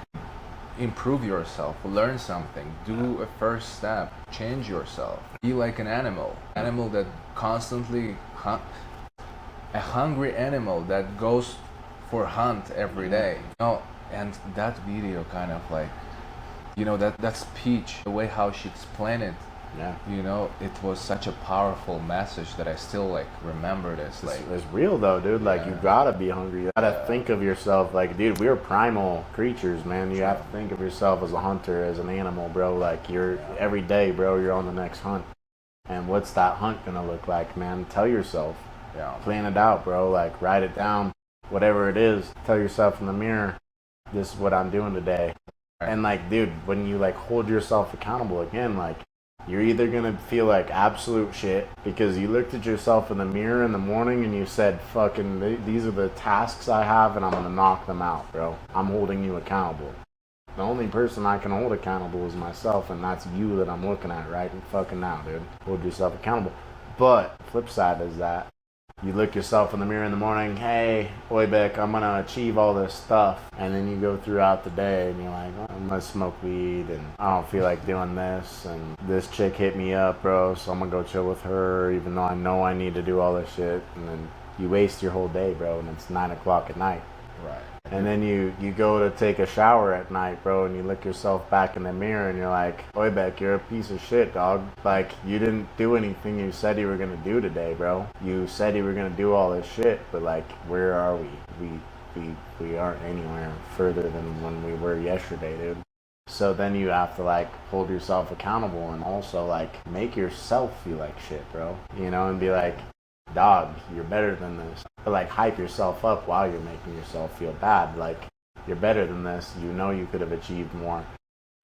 improve yourself, learn something, do a first step, change yourself, be like an animal that constantly a hungry animal that goes for hunt every day. You know, and that video kind of like, you know, that speech, the way how she explained it, yeah, you know, it was such a powerful message that I still like remember this. Like, it's real though, dude. Like, you gotta be hungry. You gotta think of yourself like, dude, we're primal creatures, man. You have to think of yourself as a hunter, as an animal, bro. Like, you're every day, bro, you're on the next hunt. And what's that hunt gonna look like, man? Tell yourself. Yeah. Plan it out, bro. Like, write it down. Whatever it is, tell yourself in the mirror, this is what I'm doing today. Right. And like, dude, when you like hold yourself accountable again, like, you're either gonna feel like absolute shit because you looked at yourself in the mirror in the morning and you said, fucking, these are the tasks I have and I'm gonna knock them out, bro. I'm holding you accountable. The only person I can hold accountable is myself, and that's you that I'm looking at right fucking now, dude. Hold yourself accountable. But flip side is that you look yourself in the mirror in the morning, hey, Oibek, I'm gonna achieve all this stuff. And then you go throughout the day and you're like, oh, I'm gonna smoke weed and I don't feel like doing this. And this chick hit me up, bro, so I'm gonna go chill with her even though I know I need to do all this shit. And then you waste your whole day, bro, and it's 9 o'clock at night. Right. And then you go to take a shower at night, bro, and you look yourself back in the mirror and you're like, Oibek, you're a piece of shit, dog. Like, you didn't do anything you said you were gonna do today, bro. You said you were gonna do all this shit, but like, where are we? We aren't anywhere further than when we were yesterday, dude. So then you have to like hold yourself accountable and also like make yourself feel like shit, bro. You know, and be like, dog, you're better than this. But like hype yourself up while you're making yourself feel bad. Like, you're better than this. You know you could have achieved more.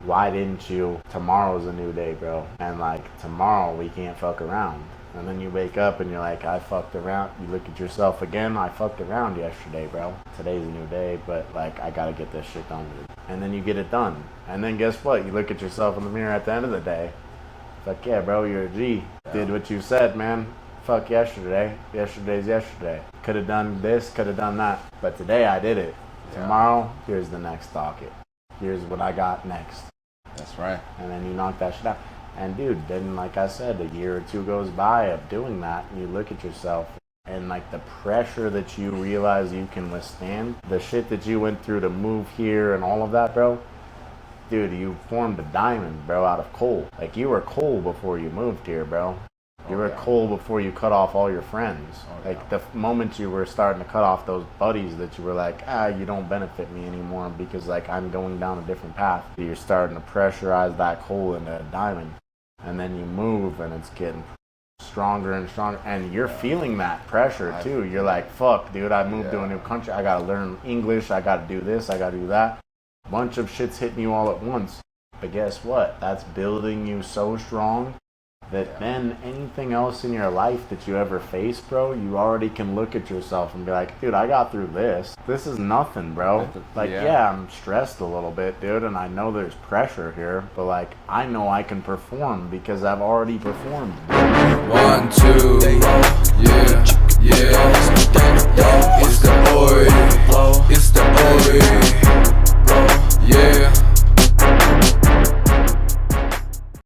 Why didn't you? Tomorrow's a new day, bro. And like, tomorrow we can't fuck around. And then you wake up and you're like, I fucked around. You look at yourself again, I fucked around yesterday, bro. Today's a new day, but like, I gotta get this shit done. And then you get it done. And then guess what? You look at yourself in the mirror at the end of the day. Fuck yeah, bro, you're a G. Yeah. Did what you said, man. Fuck yesterday. Yesterday's yesterday. Could have done this, could have done that. But today I did it. Yeah. Tomorrow, here's the next docket. Here's what I got next. That's right. And then you knock that shit out. And dude, then like I said, a year or two goes by of doing that, and you look at yourself, and like the pressure that you realize you can withstand, the shit that you went through to move here and all of that, bro. Dude, you formed a diamond, bro, out of coal. Like, you were coal before you moved here, bro. You were coal before you cut off all your friends. Like, the moment you were starting to cut off those buddies that you were like, you don't benefit me anymore because, like, I'm going down a different path. You're starting to pressurize that coal into a diamond. And then you move, and it's getting stronger and stronger. And you're feeling that pressure, too. You're like, fuck, dude, I moved to a new country. I gotta learn English. I gotta do this. I gotta do that. Bunch of shit's hitting you all at once. But guess what? That's building you so strong that then anything else in your life that you ever face, bro, you already can look at yourself and be like, dude, I got through this. This is nothing, bro. Like, yeah, I'm stressed a little bit, dude, and I know there's pressure here, but like, I know I can perform because I've already performed. 1, 2, yeah.